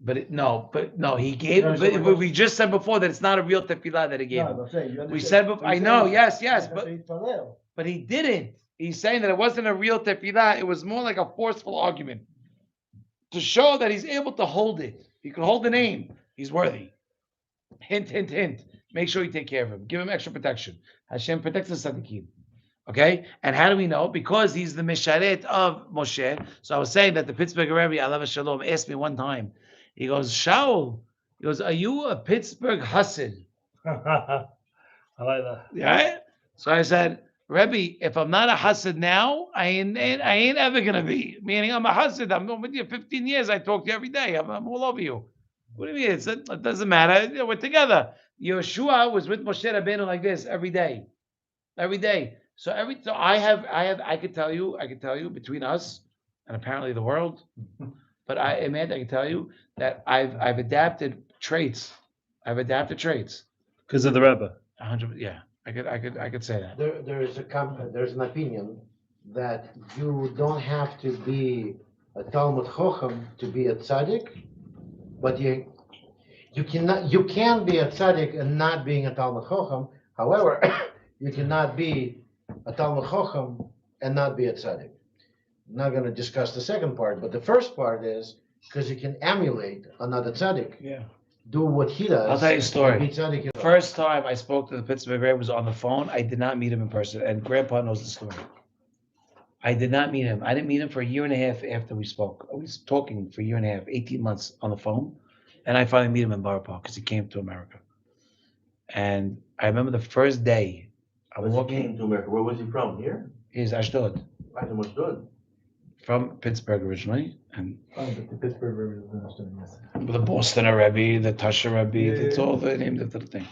[SPEAKER 2] But no, he gave.
[SPEAKER 3] No,
[SPEAKER 2] But we just said before that it's not a real tefillah that he gave
[SPEAKER 3] No,
[SPEAKER 2] him.
[SPEAKER 3] I'm saying, you
[SPEAKER 2] We
[SPEAKER 3] understand.
[SPEAKER 2] said before.
[SPEAKER 3] But
[SPEAKER 2] I
[SPEAKER 3] you're
[SPEAKER 2] know.
[SPEAKER 3] saying-
[SPEAKER 2] Yes,
[SPEAKER 3] Yeah,
[SPEAKER 2] but
[SPEAKER 3] he's Palel.
[SPEAKER 2] But he didn't. He's saying that it wasn't a real tefillah. It was more like a forceful argument to show that he's able to hold it. He can hold the name. He's worthy. Hint, hint, hint. Make sure you take care of him. Give him extra protection. Hashem protects the tzaddikim. Okay? And how do we know? Because he's the Mesharet of Moshe. So I was saying that the Pittsburgh Rebbe, Alav Shalom, asked me one time. He goes, Shaul, he goes, are you a Pittsburgh Hasid?
[SPEAKER 1] I like that.
[SPEAKER 2] Yeah. So I said, Rebbe, if I'm not a Hasid now, I ain't ever gonna be. Meaning I'm a Hasid. I'm with you 15 years. I talk to you every day. I'm all over you. What do you mean? It doesn't matter. We're together. Yeshua was with Moshe Rabbeinu like this every day. Every day. So I could tell you between us and apparently the world, but I can tell you that I've adapted traits. I've adapted traits.
[SPEAKER 1] Because of the Rebbe.
[SPEAKER 2] 100. Yeah, I could say that.
[SPEAKER 6] There's an opinion that you don't have to be a Talmud Chochem to be a tzaddik, but you can be a tzaddik and not being a Talmud Chochem, However, you cannot be a Talmud Chacham and not be a tzaddik. I'm not going to discuss the second part, but the first part is because you can emulate another tzaddik.
[SPEAKER 2] Yeah.
[SPEAKER 6] Do what he does.
[SPEAKER 2] I'll tell you a story.
[SPEAKER 6] Be tzaddik.
[SPEAKER 2] First time I spoke to the Pittsburgh Rebbe was on the phone. I did not meet him in person, and Grandpa knows the story. I did not meet him. I didn't meet him for a year and a half after we spoke. I was talking for a year and a half, 18 months on the phone, and I finally meet him in Borough Park because he came to America. And I remember the first day I was
[SPEAKER 7] He
[SPEAKER 2] walking.
[SPEAKER 7] came to America. Where was he from? Here?
[SPEAKER 2] He's Ashdod,
[SPEAKER 7] Right, in Ashdod.
[SPEAKER 2] from Pittsburgh originally, and
[SPEAKER 3] The Pittsburgh River is understood, yes.
[SPEAKER 2] the Boston Rebbe, the Tusher Rebbe, it's all the names of the thing,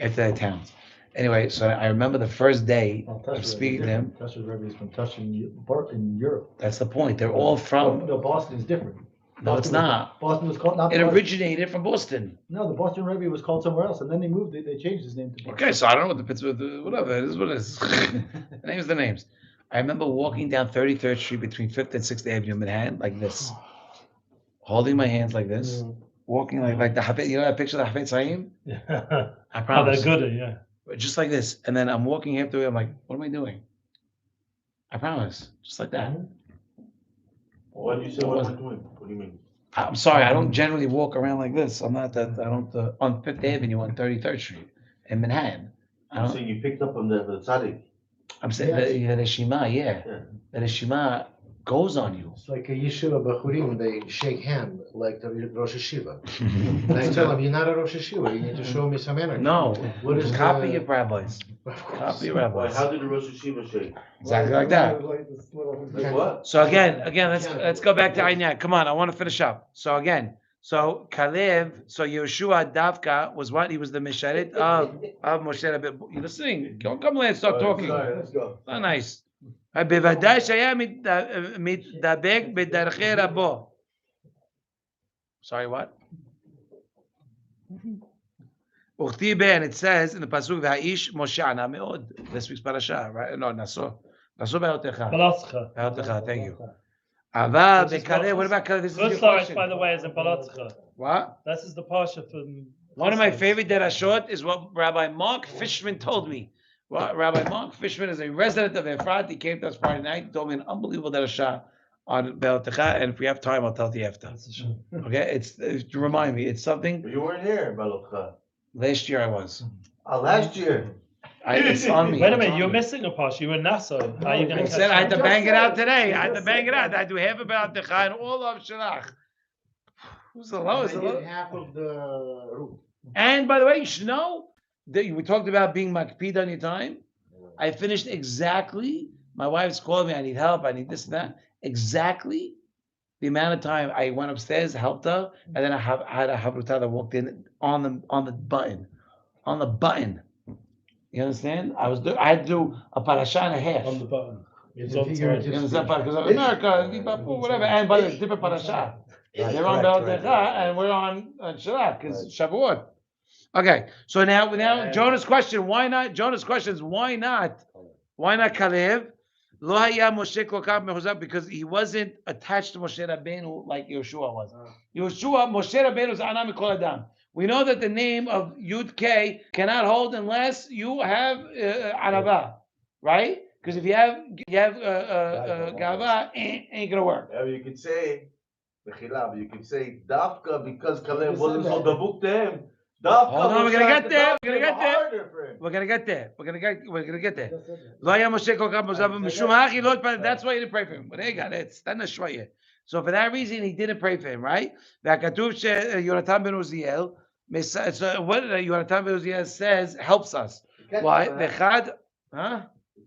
[SPEAKER 2] after the towns. Anyway, so I remember the first day of speaking to him.
[SPEAKER 3] Tusher Rebbe is from Tusher in Europe.
[SPEAKER 2] That's the point. They're all from.
[SPEAKER 3] No, Boston is different.
[SPEAKER 2] No, it's not.
[SPEAKER 3] Boston was called, not
[SPEAKER 2] It
[SPEAKER 3] Boston.
[SPEAKER 2] originated from Boston.
[SPEAKER 3] No, the Boston Rebbe was called somewhere else, and then they moved, they changed his name to Boston.
[SPEAKER 2] Okay, so I don't know what the Pittsburgh, whatever, it is what it is. The names are the names. I remember walking down 33rd Street between 5th and 6th Avenue in Manhattan like this, holding my hands like this, walking like the Hafez, you know that picture of the Hafez Chaim?
[SPEAKER 1] Yeah.
[SPEAKER 2] I
[SPEAKER 1] Oh,
[SPEAKER 2] promise.
[SPEAKER 1] they're good, yeah.
[SPEAKER 2] Just like this. And then I'm walking half the way, I'm like, what am I doing? I promise. Just like that.
[SPEAKER 7] What did you say? What am I doing? What do you mean?
[SPEAKER 2] I'm sorry, I don't generally walk around like this. I'm not that, I don't, on 5th Avenue on 33rd Street in Manhattan. I
[SPEAKER 7] I'm
[SPEAKER 2] don't,
[SPEAKER 7] saying you picked up on the tzaddik.
[SPEAKER 2] I'm saying the Shema, yeah. The Shema goes on you.
[SPEAKER 6] It's like a yeshiva bachurim, they shake hand like the Rosh Hashiva. And I tell them, you're not a Rosh Hashiva, you need to show me some energy.
[SPEAKER 2] No,
[SPEAKER 6] What is
[SPEAKER 2] copy
[SPEAKER 6] the-
[SPEAKER 2] your rabbis.
[SPEAKER 6] Of course.
[SPEAKER 2] Copy your
[SPEAKER 7] Why,
[SPEAKER 2] rabbis.
[SPEAKER 7] how did the Rosh Hashiva shake?
[SPEAKER 2] Exactly like that.
[SPEAKER 7] Like what?
[SPEAKER 2] So again, let's go back to Ainyak. Come on, I want to finish up. So again, so Kalev, so Yeshua Davka was what? He was the Misharet of Moshe Rabbeinu. You're listening? Don't come late and start talking.
[SPEAKER 7] Sorry, let's go.
[SPEAKER 2] Not nice. בוודאי שהיה מתדבק בדרכי רבו. Sorry, what? וכתיב, and it says in the pasuk, והאיש משה ענה מאוד. This week's parasha, right? No, נשוא בעותיך.
[SPEAKER 1] Palotcha.
[SPEAKER 2] בעותיך, thank you. אבל בקלב, what about Kalev? This is your
[SPEAKER 1] Good
[SPEAKER 2] question.
[SPEAKER 1] by the way, is in Palotcha.
[SPEAKER 2] What?
[SPEAKER 1] This is the Parsha from.
[SPEAKER 2] One of my favorite derashot is what Rabbi Mark Fishman told me. Well, Rabbi Mark Fishman is a resident of Efrat. He came to us Friday night. He told me an unbelievable derashah on Be'otecha, and if we have time, I'll tell you after. Okay, it's to remind me. It's something.
[SPEAKER 7] You weren't here, Balotcha.
[SPEAKER 2] Last year I was.
[SPEAKER 7] Last year.
[SPEAKER 2] It's on me.
[SPEAKER 1] Wait a
[SPEAKER 2] It's
[SPEAKER 1] minute,
[SPEAKER 2] on
[SPEAKER 1] you're
[SPEAKER 2] me.
[SPEAKER 1] missing a Parsha. You were in Nassau. How are you going
[SPEAKER 2] I
[SPEAKER 1] to
[SPEAKER 2] said I had to
[SPEAKER 1] catch
[SPEAKER 2] bang it out today. I had to bang it out. I do half of Be'otecha and all of Shelach. Who's the lowest?
[SPEAKER 6] I did half of the route.
[SPEAKER 2] And by the way, you should know that we talked about being makpid on your time. I finished exactly. My wife's calling me. I need help. I need this and that. Exactly the amount of time I went upstairs, helped her, and then I had a habruta that walked in on the button, You understand? I had to do a parasha and a half.
[SPEAKER 1] on the button?
[SPEAKER 6] It's
[SPEAKER 1] on
[SPEAKER 6] a figurative
[SPEAKER 2] You understand? Because of America, whatever, and by the different parasha. They're on Be'otecha and we're on Shelach because Shavuot. Okay, so now Jonah's question, why not? Jonah's question is why not Kalev? Lo haya Moshe kol כך mechuzak, because he wasn't attached to Moshe Rabbeinu like Yeshua was. Moshe Rabbeinu is ana mikol adam. We know that the name of Yud K cannot hold unless you have anava, right? Because if you have gava, ain't gonna work.
[SPEAKER 7] Yeah, you could say, Mechila, but you could say Dafka because Kalev wasn't so dabuk to him. Dafka.
[SPEAKER 2] Hold on, we're gonna get there. We're gonna get there.
[SPEAKER 7] Harder for him.
[SPEAKER 2] We're gonna get there. Lo haya Moshe kol כך mechuzak mishum hachi lo yitpalel. That's why he didn't pray for him. But hey, God, it's that's shvoye. So for that reason, he didn't pray for him, right? V'hakatuv sheYonatan ben Uziel. So what Yonatan ben Uziel says helps us. Why? V'chad, huh?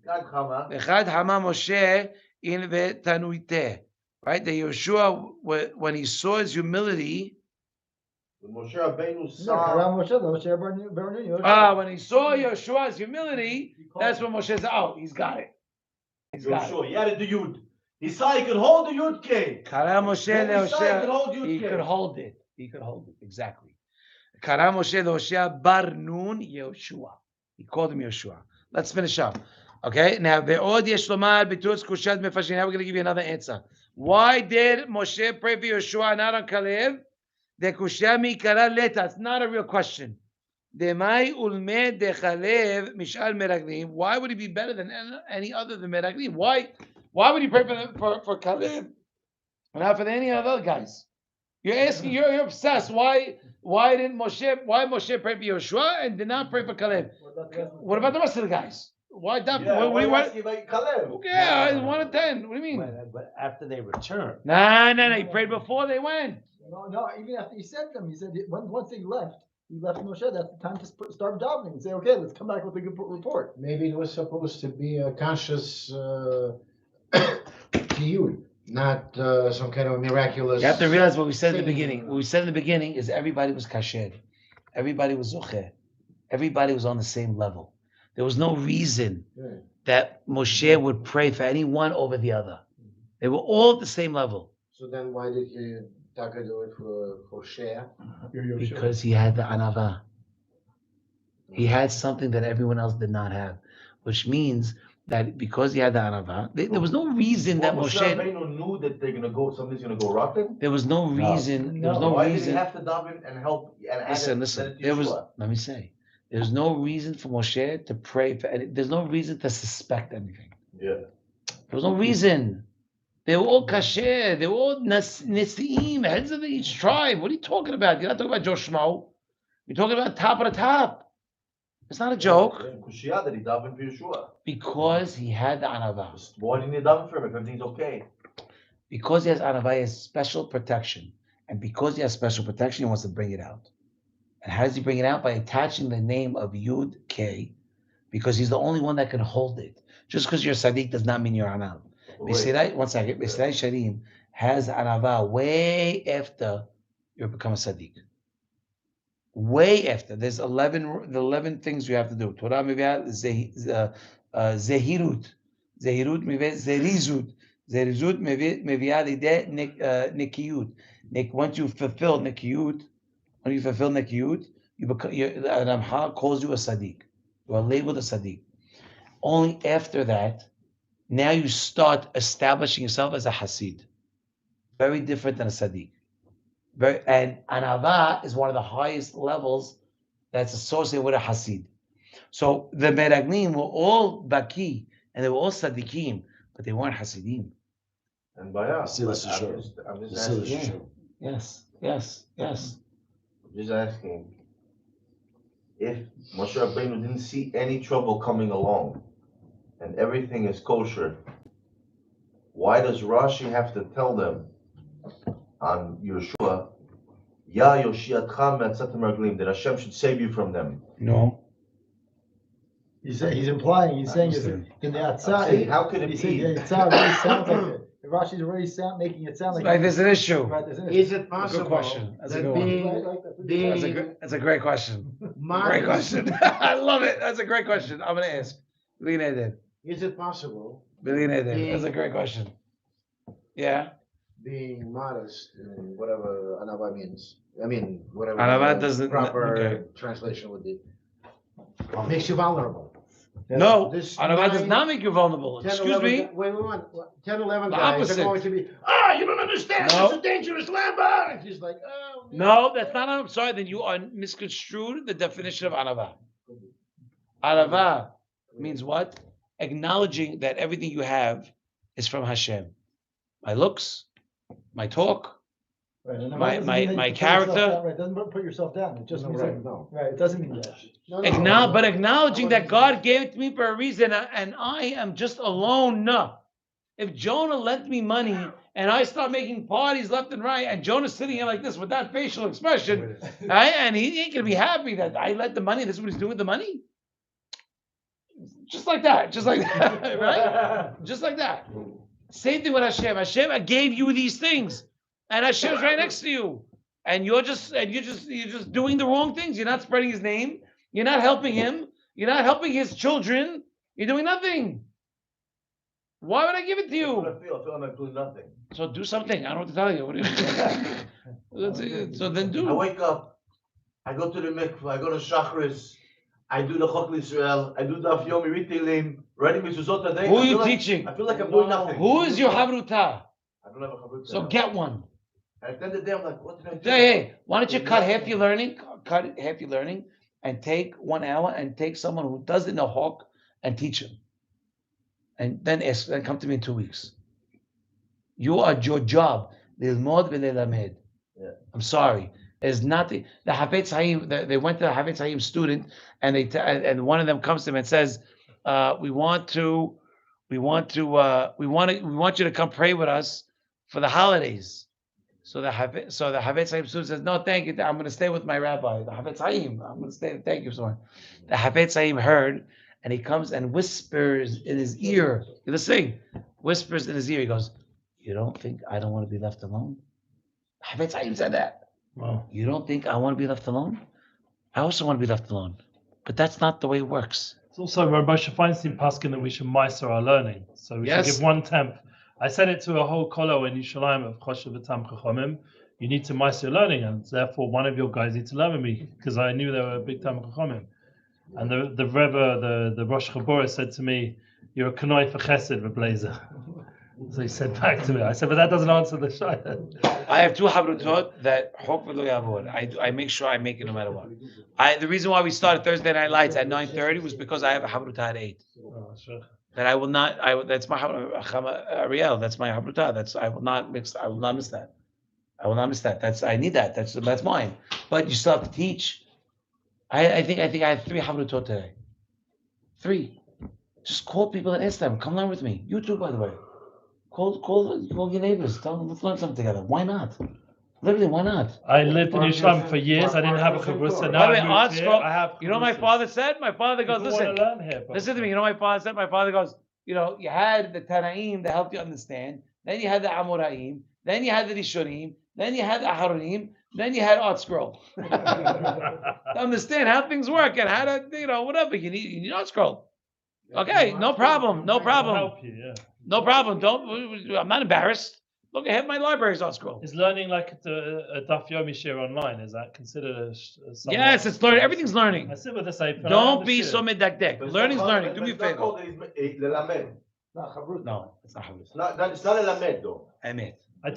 [SPEAKER 2] V'chad hama Moshe in v'tanuiteh. Right? That Yeshua, when he saw his humility.
[SPEAKER 7] Moshe Rabbeinu saw.
[SPEAKER 2] When he saw Yeshua's humility, that's when Moshe said, "Oh, he's got it. He's got it."
[SPEAKER 7] He added the Yud. He saw he could hold the Yud K.
[SPEAKER 2] Kara Moshe
[SPEAKER 7] Then he saw he could hold Yud
[SPEAKER 2] he
[SPEAKER 7] K.
[SPEAKER 2] could hold it. He could hold it exactly. Kara Moshe leHoshea bar Nun Yeshua. He called him Yeshua. Let's finish up. Okay. Now ve'od yesh lomar b'tus kushat mefashim. Now we're going to give you another answer. Why did Moshe pray for Yeshua not on Kalev? The kushya mikara leta. It's not a real question. Demai ulme dechalev mishal meraglim. Why would he be better than any other than meraglim? Why would he pray for Kalev and not for any other guys? You're asking. You're obsessed. Why didn't Moshe? Why Moshe pray for Yoshua and did not pray for Kalev? What about the rest of the guys? Why that? What do you want? Yeah, 1 of 10. What do you mean?
[SPEAKER 4] But after they return,
[SPEAKER 2] No. He prayed before they went.
[SPEAKER 3] No. Even after he sent them, he said once they left, he left Moshe. That's the time to start davening and say, okay, let's come back with a good report.
[SPEAKER 6] Maybe it was supposed to be a conscious tiyud, not some kind of miraculous.
[SPEAKER 2] You have to realize what we said in the beginning. What we said in the beginning is everybody was kasher. Everybody was zocher. Everybody was on the same level. There was no reason that Moshe would pray for any one over the other. They were all at the same level.
[SPEAKER 6] So then why did Taka do it for Shea?
[SPEAKER 2] Because he had the anava. He had something that everyone else did not have, which means that because he had the anava, there was no reason that Moshe
[SPEAKER 7] knew that they're gonna go. Something's gonna go rotten.
[SPEAKER 2] There was no reason. There was no
[SPEAKER 7] Why
[SPEAKER 2] reason.
[SPEAKER 7] did he have to daven and help? And
[SPEAKER 2] Listen. Let me say. There's no reason for Moshe to pray for. There's no reason to suspect anything.
[SPEAKER 7] Yeah.
[SPEAKER 2] There was no reason. They were all kasher. They were all nesiim, heads of each tribe. What are you talking about? You're not talking about Joe Schmo. You're talking about top of the top. It's not a joke.
[SPEAKER 7] Kushia that he davened for Yeshua.
[SPEAKER 2] Because he had the anava.
[SPEAKER 7] Why didn't he daven for him if everything's okay?
[SPEAKER 2] Because he has anava, he has special protection. And because he has special protection, he wants to bring it out. And how does he bring it out? By attaching the name of Yud K, because he's the only one that can hold it. Just because you're Sadiq does not mean you're Anal. Mesirai, one second. Mesirai Sharim has Anava way after you become a Sadiq. Way after. There's 11 things you have to do. Torah Mivya Zehirut. Zehirut Mivya Zerizut. Zerizut Mivya Lide Nikiyut. Once you fulfill Nikiyut, when you fulfill Nikiyut, you become. Ramha calls you a Sadiq. You are labeled a Sadiq. Only after that, now you start establishing yourself as a Hasid. Very different than a Sadiq. And Anava is one of the highest levels that's associated with a Hasid. So the Meraglim were all Baki and they were all Sadiqim, but they weren't Hasidim.
[SPEAKER 7] And by
[SPEAKER 4] I'm just asking.
[SPEAKER 2] Yes.
[SPEAKER 7] I'm just asking if Moshe Rabbeinu didn't see any trouble coming along and everything is kosher, why does Rashi have to tell them on Yeshua, Ya Yoshiatcha me'atzat meraglim, that Hashem should save you from them?
[SPEAKER 2] No.
[SPEAKER 3] He's implying, he's saying in the Atzah.
[SPEAKER 7] How could it be?
[SPEAKER 3] The Atzah really sounds like it. Rashi's already making it sound like
[SPEAKER 2] there's an issue.
[SPEAKER 3] Right, there's an issue.
[SPEAKER 6] Is it possible?
[SPEAKER 2] Good question. That's a
[SPEAKER 6] that
[SPEAKER 2] good one. That's a great question. Great question. I love it. That's a great question. I'm going to ask.
[SPEAKER 6] Is it possible
[SPEAKER 2] That's a great question. Yeah.
[SPEAKER 6] being modest in whatever anava means? I mean, whatever
[SPEAKER 2] Anava doesn't.
[SPEAKER 6] proper translation would be. Makes you vulnerable.
[SPEAKER 2] No,
[SPEAKER 6] This
[SPEAKER 2] Anava does
[SPEAKER 6] 9,
[SPEAKER 2] not make you vulnerable.
[SPEAKER 6] 10,
[SPEAKER 2] Excuse
[SPEAKER 6] 11
[SPEAKER 2] me.
[SPEAKER 6] Wait, 10, 11
[SPEAKER 2] The
[SPEAKER 6] guys
[SPEAKER 2] opposite.
[SPEAKER 6] are going to be, you don't understand,
[SPEAKER 2] No.
[SPEAKER 6] it's a dangerous land. And he's like, oh.
[SPEAKER 2] No, that's not. I'm sorry. Then you are misconstrued the definition of Anava. Anava means what? Acknowledging that everything you have is from Hashem. My looks, my talk,
[SPEAKER 3] Right, and
[SPEAKER 2] my-
[SPEAKER 3] it doesn't mean that
[SPEAKER 2] my
[SPEAKER 3] you put yourself
[SPEAKER 2] character.
[SPEAKER 3] down, right, it doesn't put yourself down. It just means that,
[SPEAKER 6] No.
[SPEAKER 3] right. It doesn't mean that.
[SPEAKER 6] No.
[SPEAKER 2] But acknowledging that God gave it to me for a reason, and I am just alone. No. If Jonah lent me money and I start making parties left and right, and Jonah's sitting here like this with that facial expression, right, and he ain't gonna be happy that I lent the money. This is what he's doing with the money. Just like that, right? Just like that. Same thing with Hashem. Hashem, I gave you these things, and Hashem's right next to you, and you're just doing the wrong things. You're not spreading His name. You're not helping Him. You're not helping His children. You're doing nothing. Why would I give it to
[SPEAKER 7] I
[SPEAKER 2] you?
[SPEAKER 7] feel I'm not doing nothing.
[SPEAKER 2] So do something. I don't know what to tell you. What do you? So then
[SPEAKER 7] I
[SPEAKER 2] do.
[SPEAKER 7] wake up, I go to the mikveh, I go to Shachris, I do the Chok Israel, I do Daf Yomi Ritilim, writing Mezuzot a day.
[SPEAKER 2] Who are you teaching?
[SPEAKER 7] I feel like I'm doing nothing.
[SPEAKER 2] Who is your Havruta?
[SPEAKER 7] I don't have a chavruta.
[SPEAKER 2] So get one.
[SPEAKER 7] At the end of the day, I'm like, what did I do?
[SPEAKER 2] Hey, why don't you cut half your learning? Cut half your learning and take 1 hour and take someone who doesn't know Hawk and teach him. And then come to me in 2 weeks. Your job. Lilmod v'lelamed.
[SPEAKER 7] Yeah.
[SPEAKER 2] I'm sorry. There's nothing. The Hafetz Haim. They went to the Hafetz Haim student, and and one of them comes to him and says, "We want you to come pray with us for the holidays." So the Hafetz Haim student says, "No, thank you. I'm going to stay with my rabbi, the Hafetz Haim. I'm going to stay. Thank you so much." The Hafetz Haim heard, and he comes and whispers in his ear. Let's sing. Whispers in his ear. He goes, "You don't think I don't want to be left alone?" Hafetz Haim said that.
[SPEAKER 1] Wow.
[SPEAKER 2] You don't think I want to be left alone? I also want to be left alone. But that's not the way it works.
[SPEAKER 1] It's also Rabbi Feinstein Paskin that we should meister our learning. So we should give 1/10. I said it to a whole kolo in Yerushalayim of Choshev V'Tam Chachomim. You need to meister your learning, and therefore one of your guys needs to learn with me, because I knew they were a big Tam Chachomim. And the Rebbe, the Rosh Chabura said to me, "You're a kanoi for chesed, Reblazer." So he said back to me, I said, "But that doesn't answer the shayla."
[SPEAKER 2] I have 2 habrutot that Chok v'lo yavod. I make sure I make it no matter what. The reason why we started Thursday Night Lights at 9:30 was because I have a habrutah at 8.
[SPEAKER 1] Oh, sure.
[SPEAKER 2] That I will not. That's my Ariel. That's my habrutah. I will not miss that. I will not miss that. I need that. That's mine. But you still have to teach. I think I had 3 habrutot today. 3. Just call people and ask them. Come learn with me. You too, by the way. Call your neighbors. Tell them let's learn something together. Why not? Literally, why not?
[SPEAKER 1] I lived in Yerushalayim for years. I didn't have a chavrusa. Now I moved here. I have.
[SPEAKER 2] You know what my father said? My father goes,
[SPEAKER 1] People
[SPEAKER 2] listen.
[SPEAKER 1] want to learn here, bro.
[SPEAKER 2] Listen to me. You know what my father said? My father goes, you had the Tanaim that helped you understand. Then you had the Amoraim. Then you had the Rishonim. Then you had the Aharonim. Then you had Art Scroll. To understand how things work and how to, whatever. You need Art Scroll. Okay, no problem. No problem.
[SPEAKER 1] Help you, yeah.
[SPEAKER 2] No problem. I'm not embarrassed. Look, I have my libraries on scroll.
[SPEAKER 1] Is learning like a Daf Yomi share online? Is that considered
[SPEAKER 2] Yes, it's learning. Everything's learning.
[SPEAKER 1] I sit with the same.
[SPEAKER 2] Don't be so medakdek. Learning's learning. Do me a favor.
[SPEAKER 7] No, it's not chavrut.
[SPEAKER 2] No, it's not chavrut.
[SPEAKER 7] It's not lelamed though.
[SPEAKER 2] Emet.
[SPEAKER 1] I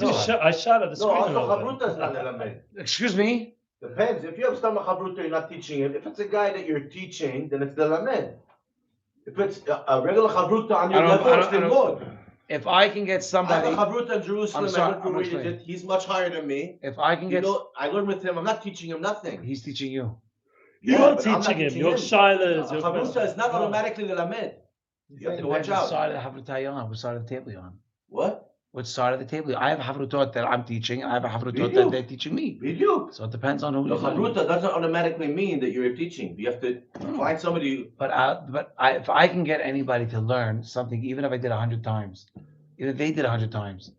[SPEAKER 1] shout at the screen.
[SPEAKER 7] No, also chavruta is not lelamed.
[SPEAKER 2] Excuse me?
[SPEAKER 7] Depends. If you have stomach chavruta, you're not teaching him. If it's a guy that you're teaching, then it's lelamed. If it's a regular chavruta on your level, it's limud.
[SPEAKER 2] If I can get somebody,
[SPEAKER 7] I have a chavruta in Jerusalem. He's much higher than me.
[SPEAKER 2] If I can get,
[SPEAKER 7] I learned with him. I'm not teaching him nothing.
[SPEAKER 2] He's teaching you.
[SPEAKER 1] You're teaching him. Your shilas.
[SPEAKER 7] Chavruta is not automatically lelamed. You have to watch out.
[SPEAKER 2] Which side of the havrutah you're on? Which side of the table you're on?
[SPEAKER 7] What?
[SPEAKER 2] Which side of the table? I have a havrutot that I'm teaching, and I have a havrutot that they're teaching me.
[SPEAKER 7] Biduk.
[SPEAKER 2] So it depends on who
[SPEAKER 7] The
[SPEAKER 2] you're
[SPEAKER 7] chavruta doesn't automatically mean that you're teaching. You have to find somebody.
[SPEAKER 2] If I can get anybody to learn something, even if I did 100 times, even if they did 100 times,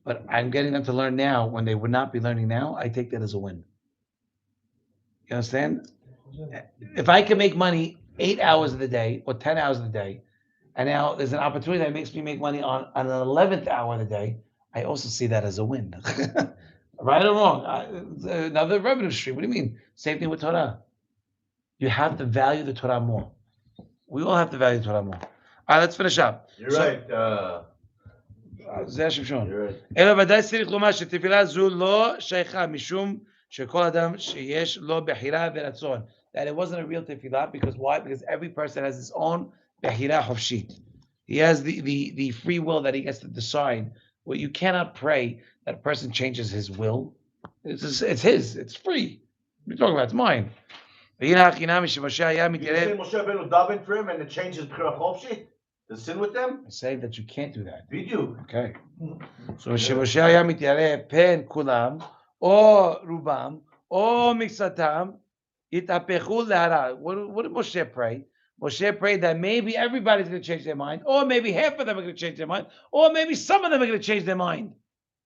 [SPEAKER 2] but I'm getting them to learn now when they would not be learning now, I take that as a win. You understand? If I can make money 8 hours of the day or 10 hours of the day, and now there's an opportunity that makes me make money on an 11th hour of the day, I also see that as a win. Right or wrong? Another revenue stream. What do you mean? Same thing with Torah. You have to value the Torah more. We all have to value the Torah more. All right, let's finish up.
[SPEAKER 7] You're right.
[SPEAKER 2] Zera Shimshon.
[SPEAKER 7] You're right.
[SPEAKER 2] אלא ודאי צריך לומר שתפילה זו לא שייכה משום שכל אדם שיש לו בחירה ורצון. That it wasn't a real tefillah because why? Because every person has his own bechira hofshit. He has the free will that he gets to decide. Well, you cannot pray that a person changes his will. It's his. It's free. What are you talking about? It's mine.
[SPEAKER 7] You say Moshe Rabbeinu davened for him and it changed his bechira chofshit? The sin with them?
[SPEAKER 2] I say that you can't do that.
[SPEAKER 7] Biduk.
[SPEAKER 2] Okay. So שמשה היה מתיירא פן כולם, או רובם, או מקצתם, יתהפכו להרע. What did Moshe pray? Moshe prayed that maybe everybody's going to change their mind, or maybe half of them are going to change their mind, or maybe some of them are going to change their mind,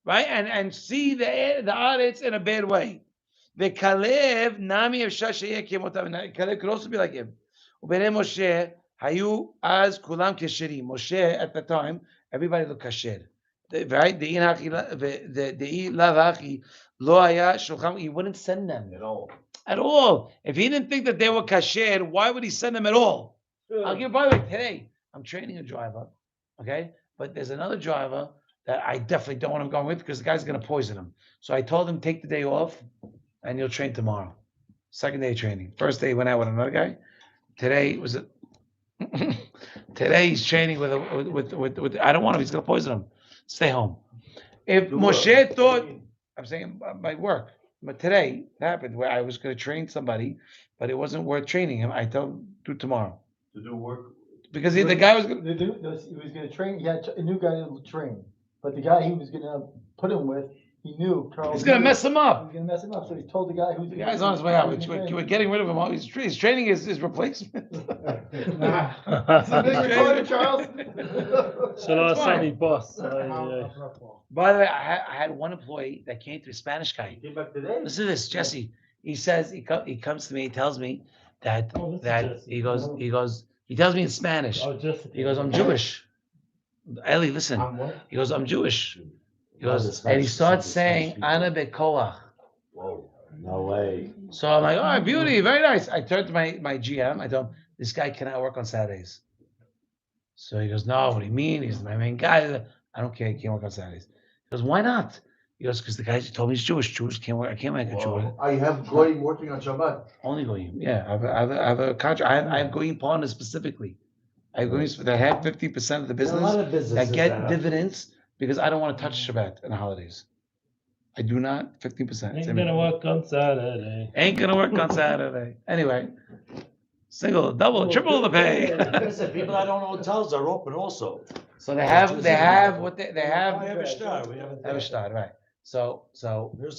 [SPEAKER 2] right? And see the Aretz in a bad way. The Kalev nami efshar sheyeh kemotav. Kalev could also be like him. Uberei Moshe hayu az kulam kesherim. Moshe at the time, everybody looked kasher, right? He wouldn't send them at all. If he didn't think that they were kasher, why would he send them at all? I'll give, by the way, today, I'm training a driver, okay? But there's another driver that I definitely don't want him going with because the guy's going to poison him. So I told him, take the day off and you'll train tomorrow. Second day of training. First day he went out with another guy. Today was a today he's training with I don't want him. He's gonna poison him. Stay home. If Moshe thought, I'm saying my work, but today it happened where I was gonna train somebody, but it wasn't worth training him. I told him do tomorrow
[SPEAKER 7] To do work.
[SPEAKER 2] because the guy was gonna.
[SPEAKER 3] He was gonna train, he had a new guy to train, but the guy he was gonna put him with, he knew Charles.
[SPEAKER 2] He's gonna mess him
[SPEAKER 3] He
[SPEAKER 2] up.
[SPEAKER 3] was gonna mess him up, so he told the guy who's.
[SPEAKER 2] The guy's on his way out. We're getting rid of him. He's training his replacement.
[SPEAKER 3] Charles.
[SPEAKER 1] Shalom,
[SPEAKER 2] It's fine.
[SPEAKER 1] Sonny boss.
[SPEAKER 2] By the way, I had one employee that came to a Spanish guy.
[SPEAKER 7] Came back today.
[SPEAKER 2] Listen to this, Jesse. He says he comes to me. He tells me that
[SPEAKER 1] Oh, this is
[SPEAKER 2] that
[SPEAKER 1] Jesse.
[SPEAKER 2] he tells me in Spanish.
[SPEAKER 1] Oh, just
[SPEAKER 2] He goes, I'm Jewish. Eli, listen. He goes, I'm Jewish. He goes, and he starts saying, Ana bekoach.
[SPEAKER 4] Whoa, no way.
[SPEAKER 2] So I'm like, all right, beauty, very nice. I turned to my GM. I told him, this guy cannot work on Saturdays. So he goes, no, what do you mean? He's my main guy. I don't care. He can't work on Saturdays. He goes, why not? He goes, because the guy told me he's Jewish. Jewish can't work. I can't make a Jewish.
[SPEAKER 7] I have Goyim working on Shabbat.
[SPEAKER 2] Only Goyim. Yeah, I have a contract. I have Goyim partners specifically. I have Goyim that have 50% of the
[SPEAKER 4] There's a lot
[SPEAKER 2] business
[SPEAKER 4] of businesses
[SPEAKER 2] that get
[SPEAKER 4] have.
[SPEAKER 2] dividends because I don't want to touch Shabbat and the holidays. I do not. 15%.
[SPEAKER 1] Ain't gonna work on Saturday.
[SPEAKER 2] Ain't gonna work on Saturday. Anyway, single, double, triple the pay.
[SPEAKER 4] Listen, people that own hotels are open also.
[SPEAKER 2] So they have what they
[SPEAKER 4] We
[SPEAKER 2] have.
[SPEAKER 4] have a star. We haven't.
[SPEAKER 2] Have a start, right? So
[SPEAKER 4] Here's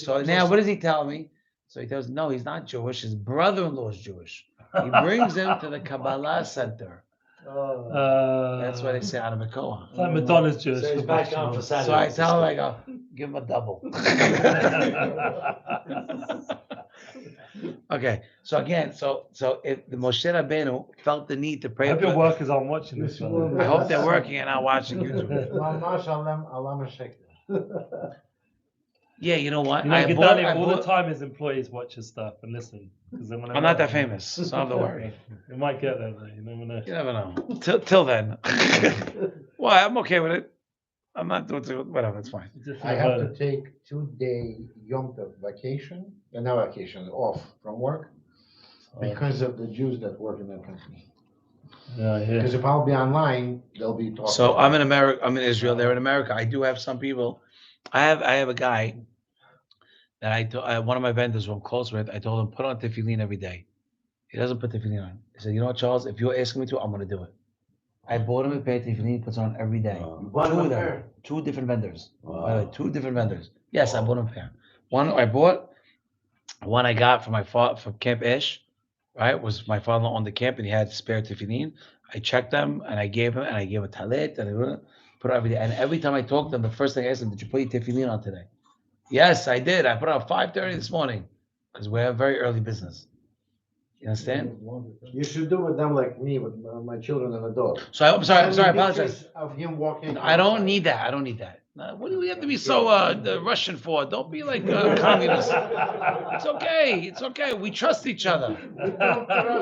[SPEAKER 4] the
[SPEAKER 2] now
[SPEAKER 4] conversation.
[SPEAKER 2] what does he tell me? So he tells no, he's not Jewish. His brother-in-law is Jewish. He brings him to the Kabbalah Center. That's why they say out of Mekoa.
[SPEAKER 1] It's like Madonna's Jewish.
[SPEAKER 4] So he's back on for Saturday.
[SPEAKER 2] So I tell him, I go, give him a double. Okay, so again, so if the Moshe Rabbeinu felt the need to
[SPEAKER 1] I
[SPEAKER 2] pray
[SPEAKER 1] hope your
[SPEAKER 2] for,
[SPEAKER 1] workers aren't watching this.
[SPEAKER 2] I hope they're working and not watching YouTube. Yeah, you know what?
[SPEAKER 1] You know,
[SPEAKER 2] I
[SPEAKER 1] Gedalia, all the
[SPEAKER 2] bought,
[SPEAKER 1] time his employees watch his stuff and listen. I'm
[SPEAKER 2] I'm not that famous, so I don't have to worry.
[SPEAKER 1] You might get there though, you never know.
[SPEAKER 2] You never know. Till then. Well, I'm okay with it. I'm not doing whatever, it's fine.
[SPEAKER 1] Just
[SPEAKER 6] I have to
[SPEAKER 1] learn.
[SPEAKER 6] take 2-day Yom Tov vacation, not vacation, off from work because of the Jews that work in that company.
[SPEAKER 1] Yeah,
[SPEAKER 6] Because if I'll be online, they'll be talking.
[SPEAKER 2] So I'm in America, I'm in Israel, they're in America. I do have some people. I have a guy that one of my vendors who I'm close with, I told him put on tefillin every day. He doesn't put tefillin on. He said, you know what, Charles, if you're asking me to, I'm gonna do it. I bought him a pair of tefillin, he puts on every day.
[SPEAKER 7] bought him
[SPEAKER 2] Two
[SPEAKER 7] a
[SPEAKER 2] of them.
[SPEAKER 7] pair?
[SPEAKER 2] Two different vendors.
[SPEAKER 4] Wow.
[SPEAKER 2] By the way, 2 different vendors. Yes, I bought him a pair. One I bought, one I got from from Camp Ish, right? Was my father-in-law on the camp and he had spare tefillin. I checked them and I gave him a talit and I put it every day. And every time I talked to them, the first thing I asked them, did you put your tefillin on today? Yes, I did. I put it on 5:30 this morning because we have very early business. You understand?
[SPEAKER 6] You should do with them like me, with my children and a dog.
[SPEAKER 2] So I'm sorry, I
[SPEAKER 6] In the
[SPEAKER 2] apologize.
[SPEAKER 6] case Of him walking.
[SPEAKER 2] I don't need that. I don't need that. What do we have to be so Russian for? Don't be like communists. It's okay. It's okay. We trust each other.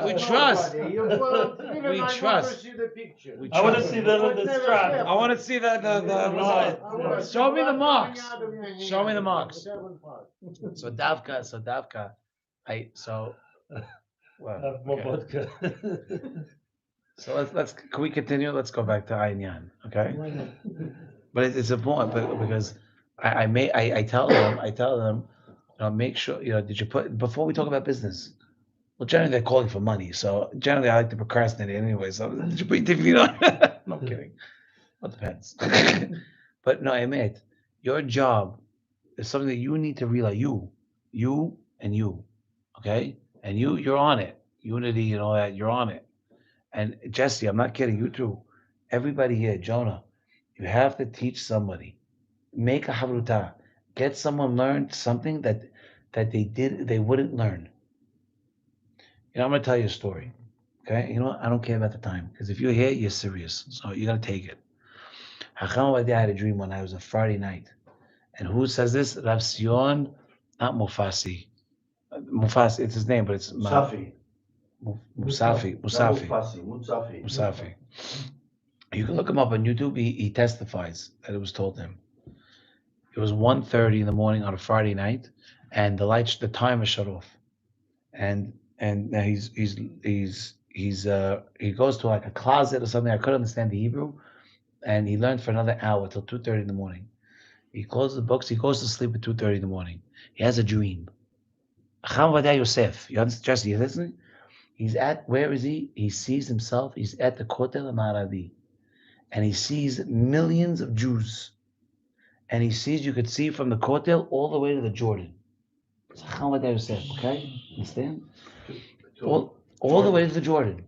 [SPEAKER 2] We trust. We trust. We
[SPEAKER 1] I want to
[SPEAKER 2] trust.
[SPEAKER 1] see the strap.
[SPEAKER 2] I want to see the show me the marks. Show me the marks. So Davka. Well,
[SPEAKER 1] Have more
[SPEAKER 2] okay.
[SPEAKER 1] vodka.
[SPEAKER 2] So let's can we continue? Let's go back to Ayan, okay? But it's important, because I tell them, make sure, did you put, before we talk about business, well, generally they're calling for money, so generally I like to procrastinate anyway, so did you put your TV on? No, I'm kidding. Well, it depends. But no, I admit, your job is something that you need to realize, you and you, okay? And you're on it. Unity and all that, you're on it. And Jesse, I'm not kidding, you too. Everybody here, Jonah, you have to teach somebody. Make a havruta. Get someone learn something that they wouldn't learn. I'm gonna tell you a story. Okay? You know what? I don't care about the time. Because if you're here, you're serious. So you gotta take it. Hacham Ovadia had a dream one night. It was a Friday night. And who says this? Rav Sion, not Mufasi. Mufasi, it's his name, but it's
[SPEAKER 7] Musafi.
[SPEAKER 2] Musafi. You can look him up on YouTube. He testifies that it was told to him. It was 1:30 in the morning on a Friday night, and the timer shut off. and he goes to like a closet or something. I couldn't understand the Hebrew, and he learned for another hour till 2:30 in the morning. He closes the books. He goes to sleep at 2:30 in the morning. He has a dream. Chacham V'adia Yosef. You understand? Jesse, you listening? He's at, where is he? He sees himself. He's at the Kotel Ma'aravi, and he sees millions of Jews, and he sees, you could see from the Kotel all the way to the Jordan. Chacham V'adia Yosef. Okay, understand? All the way to the Jordan.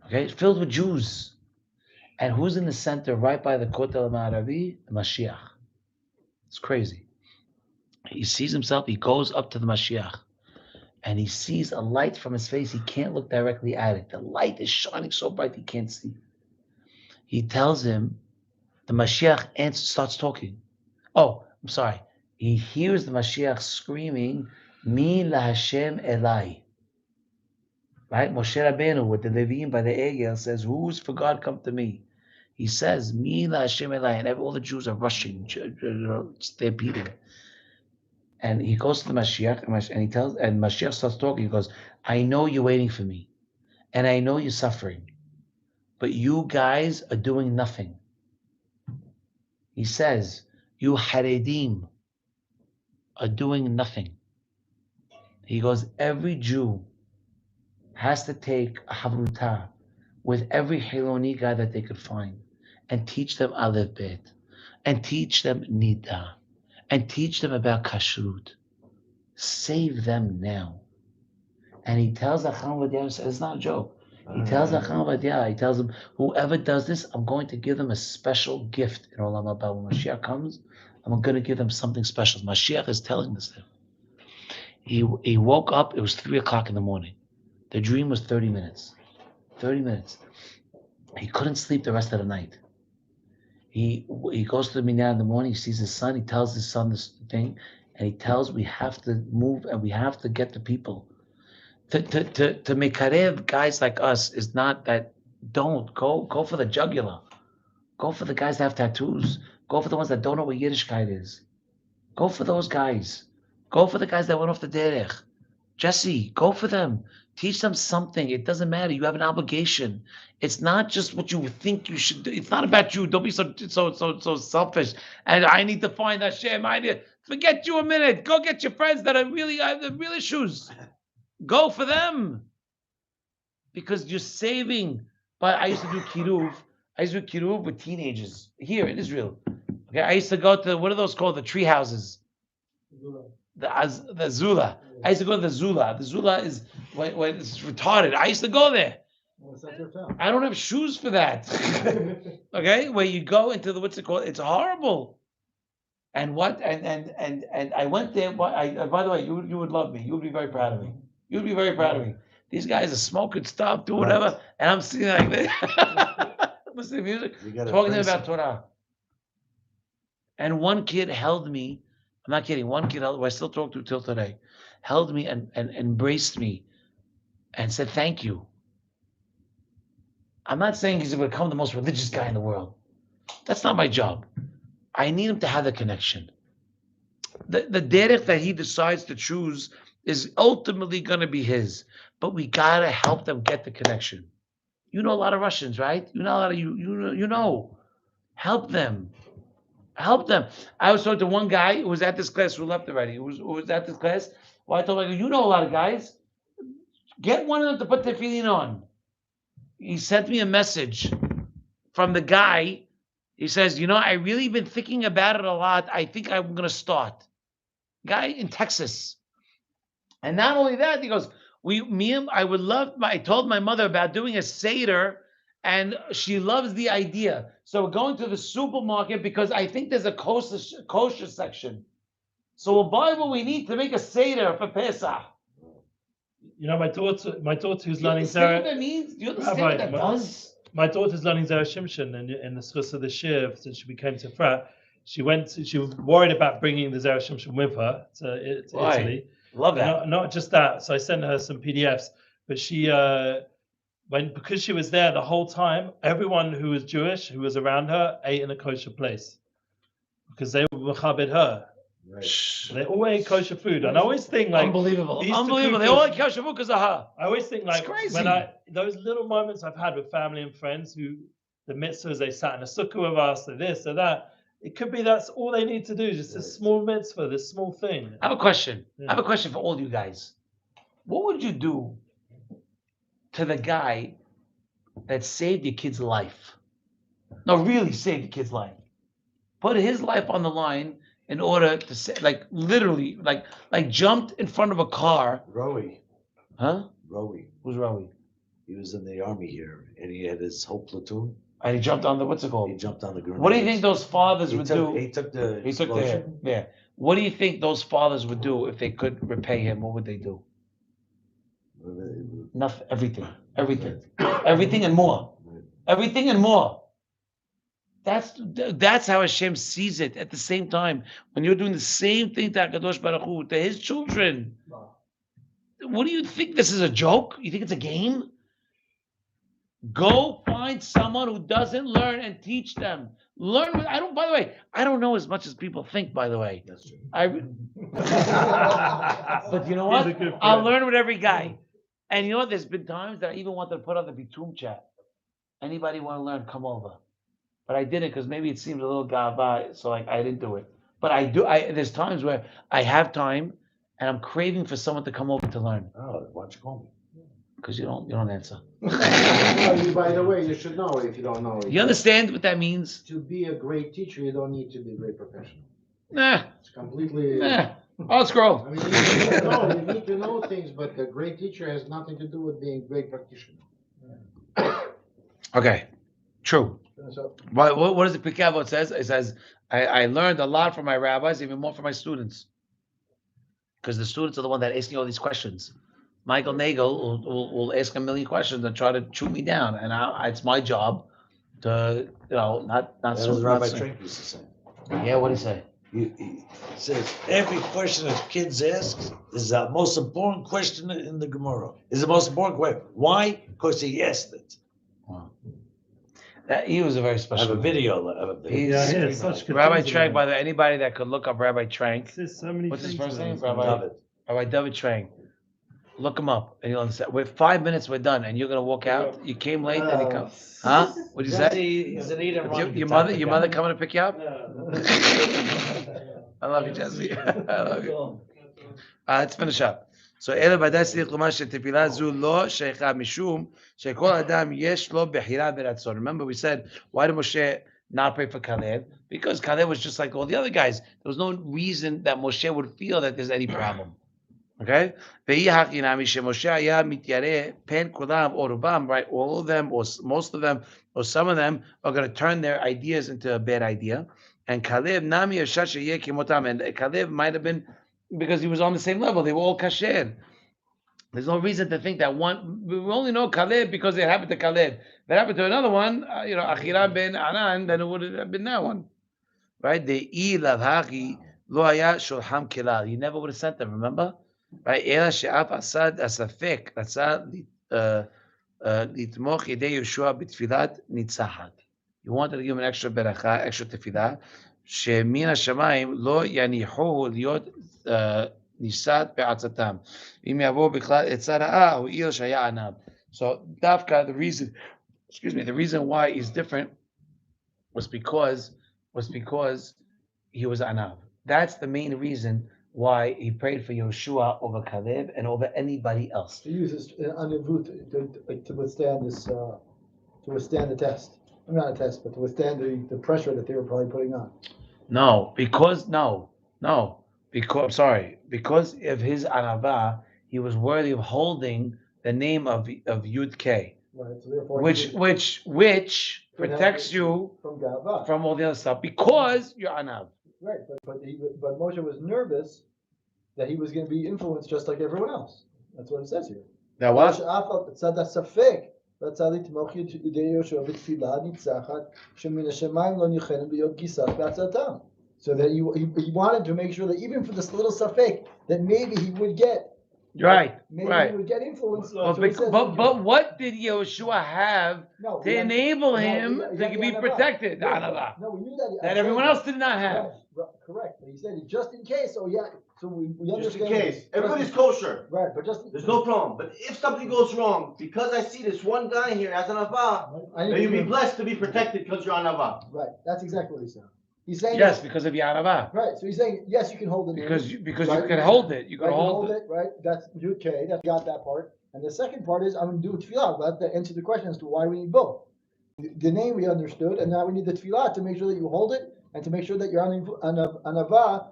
[SPEAKER 2] Okay, it's filled with Jews. And who's in the center right by the Kotel Ma'aravi? Mashiach. It's crazy. He sees himself, he goes up to the Mashiach, and he sees a light from his face. He can't look directly at it. The light is shining so bright he can't see. He tells him, the Mashiach starts talking. Oh, I'm sorry. He hears the Mashiach screaming, Mi la Hashem Elai. Right? Moshe Rabbeinu with the Levim by the Egel says, who's for God come to me? He says, Mi la Hashem Elai, and all the Jews are rushing, stampeding. And he goes to the Mashiach, and he tells, and Mashiach starts talking. He goes, I know you're waiting for me, and I know you're suffering, but you guys are doing nothing. He says, you Haredim are doing nothing. He goes, every Jew has to take a Havruta with every Hiloni guy that they could find and teach them Aleph Bet, and teach them Nida, and teach them about Kashrut. Save them now. And he tells Chacham V'adia, it's not a joke. He tells Chacham V'adia, he tells him, whoever does this, I'm going to give them a special gift in Olam Haba. When Mashiach comes, I'm going to give them something special. Mashiach is telling this to him. He woke up, it was 3 o'clock in the morning. The dream was 30 minutes. 30 minutes. He couldn't sleep the rest of the night. He goes to the minyan in the morning, he sees his son, he tells his son this thing, and he tells, we have to move and we have to get the people. To mekarev guys like us is not that, don't go for the jugular. Go for the guys that have tattoos. Go for the ones that don't know what Yiddishkeit is. Go for those guys. Go for the guys that went off the derech. Jesse, go for them. Teach them something. It doesn't matter. You have an obligation. It's not just what you think you should do. It's not about you. Don't be so selfish. And I need to find Hashem. Forget you a minute. Go get your friends that are really have the real issues. Go for them. Because you're saving. But I used to do kiruv. I used to do kiruv with teenagers here in Israel. Okay, I used to go to, what are those called? The tree houses. The Zula. I used to go to the Zula. The Zula is when it's retarded. I used to go there. I don't have shoes for that. Okay, where you go into the, what's it called? It's horrible. And what? And I went there. By the way, you would love me. You would be very proud of me. You'd be very proud of me. These guys are smoking stuff, do whatever, and I'm sitting like this, listening to music, talking to them about Torah. And one kid held me. I'm not kidding. One kid, who I still talk to till today, held me and embraced me and said, thank you. I'm not saying he's going to become the most religious guy in the world. That's not my job. I need him to have the connection. The derech that he decides to choose is ultimately going to be his, but we got to help them get the connection. You know a lot of Russians, right? You know a lot of you know. Help them. Help them. I was talking to one guy who was at this class who left already. Who was at this class. Well, I told him, you know a lot of guys. Get one of them to put their feeling on. He sent me a message from the guy. He says, I really been thinking about it a lot. I think I'm going to start. Guy in Texas. And not only that, he goes, I told my mother about doing a Seder, and she loves the idea. So we're going to the supermarket because I think there's a kosher section. So we'll buy what we need to make a Seder for Pesach.
[SPEAKER 1] My daughter who's learning
[SPEAKER 2] Zera. What that means? Do you understand what that does?
[SPEAKER 1] My daughter's learning Zera Shimshon in the schus of the Shiv since she became Tifrat. She was worried about bringing the Zera Shimshon with her to Italy.
[SPEAKER 2] Love that.
[SPEAKER 1] Not just that. So I sent her some PDFs, but she because she was there the whole time, everyone who was Jewish who was around her ate in a kosher place because they were mechabed her. They all ate kosher food, and I always think like
[SPEAKER 2] unbelievable.
[SPEAKER 1] they
[SPEAKER 2] all ate kosher food because of her.
[SPEAKER 1] I always think like
[SPEAKER 2] crazy.
[SPEAKER 1] when those little moments I've had with family and friends who the mitzvahs, they sat in a sukkah with us, or this or that. It could be that's all they need to do, just a small mitzvah, this small thing.
[SPEAKER 2] I have a question.
[SPEAKER 1] Yeah.
[SPEAKER 2] I have a question for all you guys. What would you do to the guy that saved your kid's life? No, really saved your kid's life. Put his life on the line in order to say, like literally, like jumped in front of a car.
[SPEAKER 4] Rowie.
[SPEAKER 2] Huh?
[SPEAKER 4] Rowie.
[SPEAKER 2] Who's Rowie?
[SPEAKER 4] He was in the army here, and he had his whole platoon.
[SPEAKER 2] And he jumped on the what's it called?
[SPEAKER 4] He jumped on the grenades.
[SPEAKER 2] What do you think those fathers would do?
[SPEAKER 4] He took the
[SPEAKER 2] He took the hit.
[SPEAKER 4] explosion.
[SPEAKER 2] Yeah. What do you think those fathers would do if they could repay him? What would they do? Nothing. Everything and more. Everything and more. That's how Hashem sees it. At the same time, when you're doing the same thing to HaKadosh Baruch Hu, to His children, what do you think? This is a joke? You think it's a game? Go find someone who doesn't learn and teach them. Learn. By the way, I don't know as much as people think. By the way,
[SPEAKER 4] That's true.
[SPEAKER 2] but you know what? I'll learn with every guy. And you know what? There's been times that I even wanted to put on the Bitum chat. Anybody want to learn? Come over. But I didn't because maybe it seemed a little gava, so like I didn't do it. But I do. There's times where I have time and I'm craving for someone to come over to learn.
[SPEAKER 4] Oh, why don't you call me?
[SPEAKER 2] Because you don't answer.
[SPEAKER 6] By the way, you should know if you don't know.
[SPEAKER 2] You understand what that means?
[SPEAKER 6] To be a great teacher, you don't need to be a great professional.
[SPEAKER 2] Nah.
[SPEAKER 6] It's completely.
[SPEAKER 2] Nah. Oh, scroll.
[SPEAKER 6] I mean, you need to know things, but a great teacher has nothing to do with being a great practitioner.
[SPEAKER 2] Okay. True.
[SPEAKER 3] So,
[SPEAKER 2] What does the Pirkei Avot says? It says, I learned a lot from my rabbis, even more from my students. Because the students are the one that ask me all these questions. Michael Nagel will ask a million questions and try to shoot me down. And it's my job to, not
[SPEAKER 4] That was
[SPEAKER 2] not
[SPEAKER 4] Rabbi
[SPEAKER 2] say-
[SPEAKER 4] Trink used to say.
[SPEAKER 2] Yeah, what did he say?
[SPEAKER 4] He says every question that kids ask is the most important question in the Gemara. Is the most important question. Why? Because he asked it.
[SPEAKER 2] Wow. He was a very
[SPEAKER 4] I
[SPEAKER 2] special.
[SPEAKER 4] have a video of it.
[SPEAKER 1] Yeah, such good
[SPEAKER 2] Rabbi
[SPEAKER 1] things
[SPEAKER 2] Trank,
[SPEAKER 1] about
[SPEAKER 2] by the way, anybody that could look up Rabbi Trank.
[SPEAKER 1] There's so many
[SPEAKER 2] What's his
[SPEAKER 1] things
[SPEAKER 2] first
[SPEAKER 1] about
[SPEAKER 2] name?
[SPEAKER 1] this.
[SPEAKER 2] Rabbi David Trank. Look him up and you'll understand. We're 5 minutes, we're done, and you're gonna walk out. You came late and you come. Huh? What'd you say?
[SPEAKER 4] He's an eater.
[SPEAKER 2] Your mother coming to pick you up? I love you, Jesse. I love you. Let's finish up. So, remember we said, why did Moshe not pray for Caleb? Because Caleb was just like all the other guys. There was no reason that Moshe would feel that there's any problem. Okay? Right? All of them, or most of them, or some of them are going to turn their ideas into a bad idea. And Caleb, and Caleb might have been because he was on the same level. They were all kasher. There's no reason to think that one. We only know Caleb because it happened to Caleb. If it happened to another one, Achiram ben Anan, then it would have been that one, right? The ilav lo haya shulham kilal. He never would have sent them. Remember, right? Ela she'af asad asafek asad litmoch yedei Yeshua b'tfilat nitzachat. You wanted to give him an extra beracha, extra tefillah. Shemin hashamayim lo yanihu liot nisat be'atzatam. Im yavo b'chlal etzar ha'ah hu il shaya anab. So Dafka, the reason why he's different was because he was anab. That's the main reason why he prayed for Yeshua over Caleb and over anybody else.
[SPEAKER 3] he uses anivut to withstand this, to withstand the test. Not a test, but to withstand the pressure that they were probably putting on.
[SPEAKER 2] Because of his anava, he was worthy of holding the name of Yud K,
[SPEAKER 3] Right. So therefore,
[SPEAKER 2] which protects you
[SPEAKER 3] from Gava.
[SPEAKER 2] from all the other stuff because you're anav.
[SPEAKER 3] Right, but Moshe was nervous that he was going to be influenced just like everyone else. That's what it says here.
[SPEAKER 2] Now what?
[SPEAKER 3] So that he wanted to make sure that even for this little safek, that maybe he would get
[SPEAKER 2] Right.
[SPEAKER 3] maybe
[SPEAKER 2] Right.
[SPEAKER 3] he would get influence.
[SPEAKER 2] But what did Yeshua have to enable him to be protected? Anava.
[SPEAKER 3] No, we knew that.
[SPEAKER 2] That everyone else did not have.
[SPEAKER 3] correct. But he said just in case. So yeah. So we
[SPEAKER 7] Just
[SPEAKER 3] understand.
[SPEAKER 7] in case. Everybody's kosher.
[SPEAKER 3] Right, but just
[SPEAKER 7] There's no problem. But if something goes wrong, because I see this one guy here as an Ava, may you be blessed to be protected because you're an Ava.
[SPEAKER 3] Right, that's exactly what he's saying. He's saying
[SPEAKER 2] Yes, because of Yarava.
[SPEAKER 3] right. So he's saying yes, you can hold the name.
[SPEAKER 2] Because
[SPEAKER 3] right?
[SPEAKER 2] you can hold it. You can
[SPEAKER 3] right,
[SPEAKER 2] hold it.
[SPEAKER 3] it. Right, that's okay. That got that part. And the second part is I'm going to do tefillah. That answers the question as to why we need both. The name we understood, and now we need the tefillah to make sure that you hold it and to make sure that you're an Ava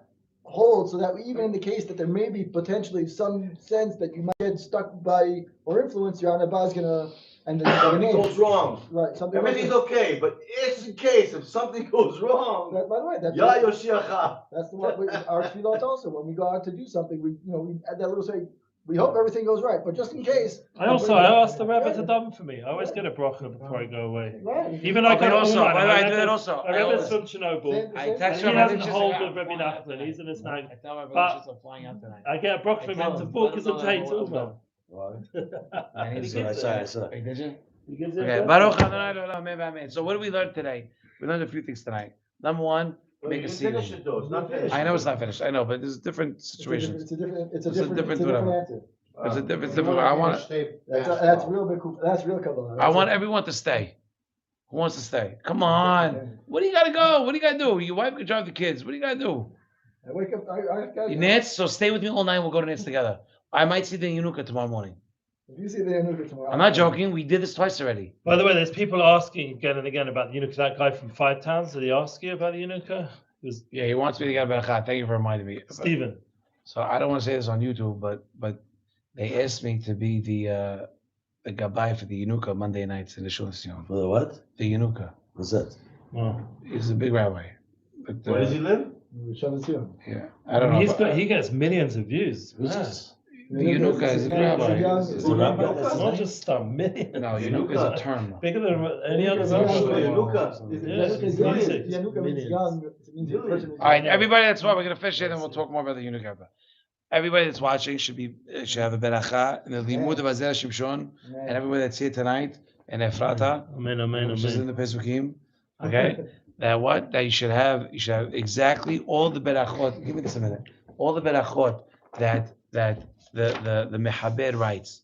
[SPEAKER 3] hold, so that even in the case that there may be potentially some sense that you might get stuck by or influence, your Ava is gonna and
[SPEAKER 7] something goes wrong.
[SPEAKER 3] Right, something.
[SPEAKER 7] Everything's okay, but it's in case if something goes wrong.
[SPEAKER 3] By the way, that's
[SPEAKER 7] Ya Yoshiacha.
[SPEAKER 3] that's the one our tefillot also. When we go out to do something, we add that little say. We hope everything goes right, but just in case.
[SPEAKER 1] I asked the Rebbe to daven for me. I always get a bracha before I go away.
[SPEAKER 3] Right.
[SPEAKER 1] Even I got
[SPEAKER 2] also,
[SPEAKER 1] all mine.
[SPEAKER 2] I do that also.
[SPEAKER 1] My Rebbe's from Chernobyl.
[SPEAKER 2] I text
[SPEAKER 1] He
[SPEAKER 2] him.
[SPEAKER 1] hasn't hold with Rebbe Nachman. He's in his snag.
[SPEAKER 2] I tell my
[SPEAKER 1] But-
[SPEAKER 2] brother she's flying out tonight.
[SPEAKER 1] I get a bracha from him to focus and take too, man.
[SPEAKER 4] I saw.
[SPEAKER 2] Wait, did you?
[SPEAKER 1] He gives it
[SPEAKER 2] Okay.
[SPEAKER 1] a
[SPEAKER 2] Baruch
[SPEAKER 1] bracha.
[SPEAKER 2] Adonai L'olam Amen, Amen. So what did we learn today? We learned a few things tonight. Number one, make a
[SPEAKER 7] Finish
[SPEAKER 2] seating.
[SPEAKER 7] it though. It's not finished.
[SPEAKER 2] I know it's not finished. I know, but there's different
[SPEAKER 3] It's
[SPEAKER 2] situations.
[SPEAKER 3] a different
[SPEAKER 2] whatever.
[SPEAKER 3] answer.
[SPEAKER 2] It's a different. I want.
[SPEAKER 3] That's real big. That's real Kabbalah.
[SPEAKER 2] I want everyone to stay. Who wants to stay? Come on. What do you gotta go? What do you gotta do? Your wife can drive the kids. What do you gotta do?
[SPEAKER 3] I wake up. I got.
[SPEAKER 2] You Nance, so stay with me all night. We'll go to Nance together. I might see the Yanuka tomorrow morning.
[SPEAKER 3] If you see the Yanuka tomorrow,
[SPEAKER 2] I'm not joking. We did this twice already.
[SPEAKER 1] By the way, there's people asking again and again about the Yanuka. That guy from Five Towns, did he ask you about the Yanuka?
[SPEAKER 2] Yeah, he wants me to get a beracha. Thank you for reminding me.
[SPEAKER 1] Stephen.
[SPEAKER 2] So I don't want to say this on YouTube, but they asked me to be the gabbai for the Yanuka Monday nights in the Shul Sion.
[SPEAKER 4] For the what?
[SPEAKER 2] The Yanuka.
[SPEAKER 4] What's that?
[SPEAKER 1] Oh.
[SPEAKER 2] He's a big rabbi. But,
[SPEAKER 7] Where does he live?
[SPEAKER 2] Yeah, I don't know.
[SPEAKER 1] He gets millions of views.
[SPEAKER 4] Who's
[SPEAKER 1] Man.
[SPEAKER 4] this?
[SPEAKER 2] The Yanuka is a rabbi.
[SPEAKER 3] It's
[SPEAKER 4] a rabbi.
[SPEAKER 1] It's not just a million.
[SPEAKER 2] No, Yanuka is a term.
[SPEAKER 1] Bigger than any other
[SPEAKER 7] Yanuka.
[SPEAKER 3] Yanuka means young. It means the person is
[SPEAKER 2] All right,
[SPEAKER 3] young.
[SPEAKER 2] everybody that's watching, we're gonna finish it, and we'll talk more about the Yanuka. Everybody that's watching should have a beracha and the limud of Zera Shimshon, and everybody that's here tonight and Ephrata,
[SPEAKER 1] Amen.
[SPEAKER 2] which is in the Pesukim. Okay, that you should have exactly all the berachot. Give me this a minute. All the berachot that the Mechaber writes.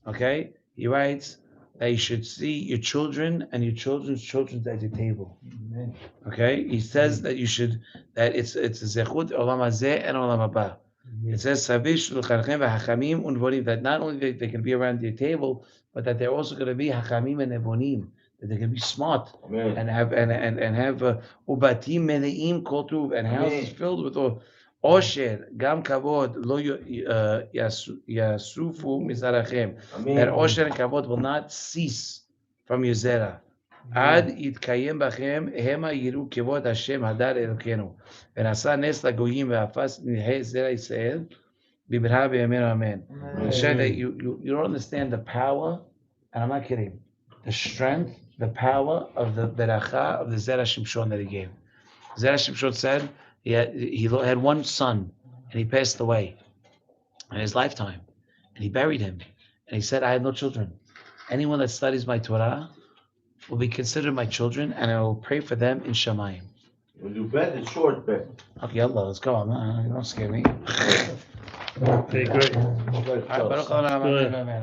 [SPEAKER 2] Okay, he writes that you should see your children and your children's children at your table. Okay, he says that it's a zechut olam hazeh and olam haba. It says savish l'charchem v'hachamim unvonim, that not only they can be around your table, but that they're also going to be hachamim and nevonim, that they can be smart and have ubatim meleim kol tuv, and houses filled with all osher gam kavod lo yasufu mizarachem, that osher and kavod will not cease from your zera. Ad yitkayem bachem hema yiru kevod Hashem hadar Elokenu v'nasa nes lagoyim v'afas nihei zera Yisrael b'mirha b'yameinu amen. Hashem, that you don't understand the power, and I'm not kidding, the strength, the power of the beracha of the Zera Shimshon that he gave. Zera Shimshon said he had one son and he passed away in his lifetime, and he buried him, and he said, I have no children. Anyone that studies my Torah will be considered my children, and I will pray for them in Shamayim.
[SPEAKER 7] When you bet, it's short bet.
[SPEAKER 2] Okay, Allah, let's go. Don't scare me.
[SPEAKER 1] Okay, great.
[SPEAKER 2] All right, Baruch Adonai, Amen.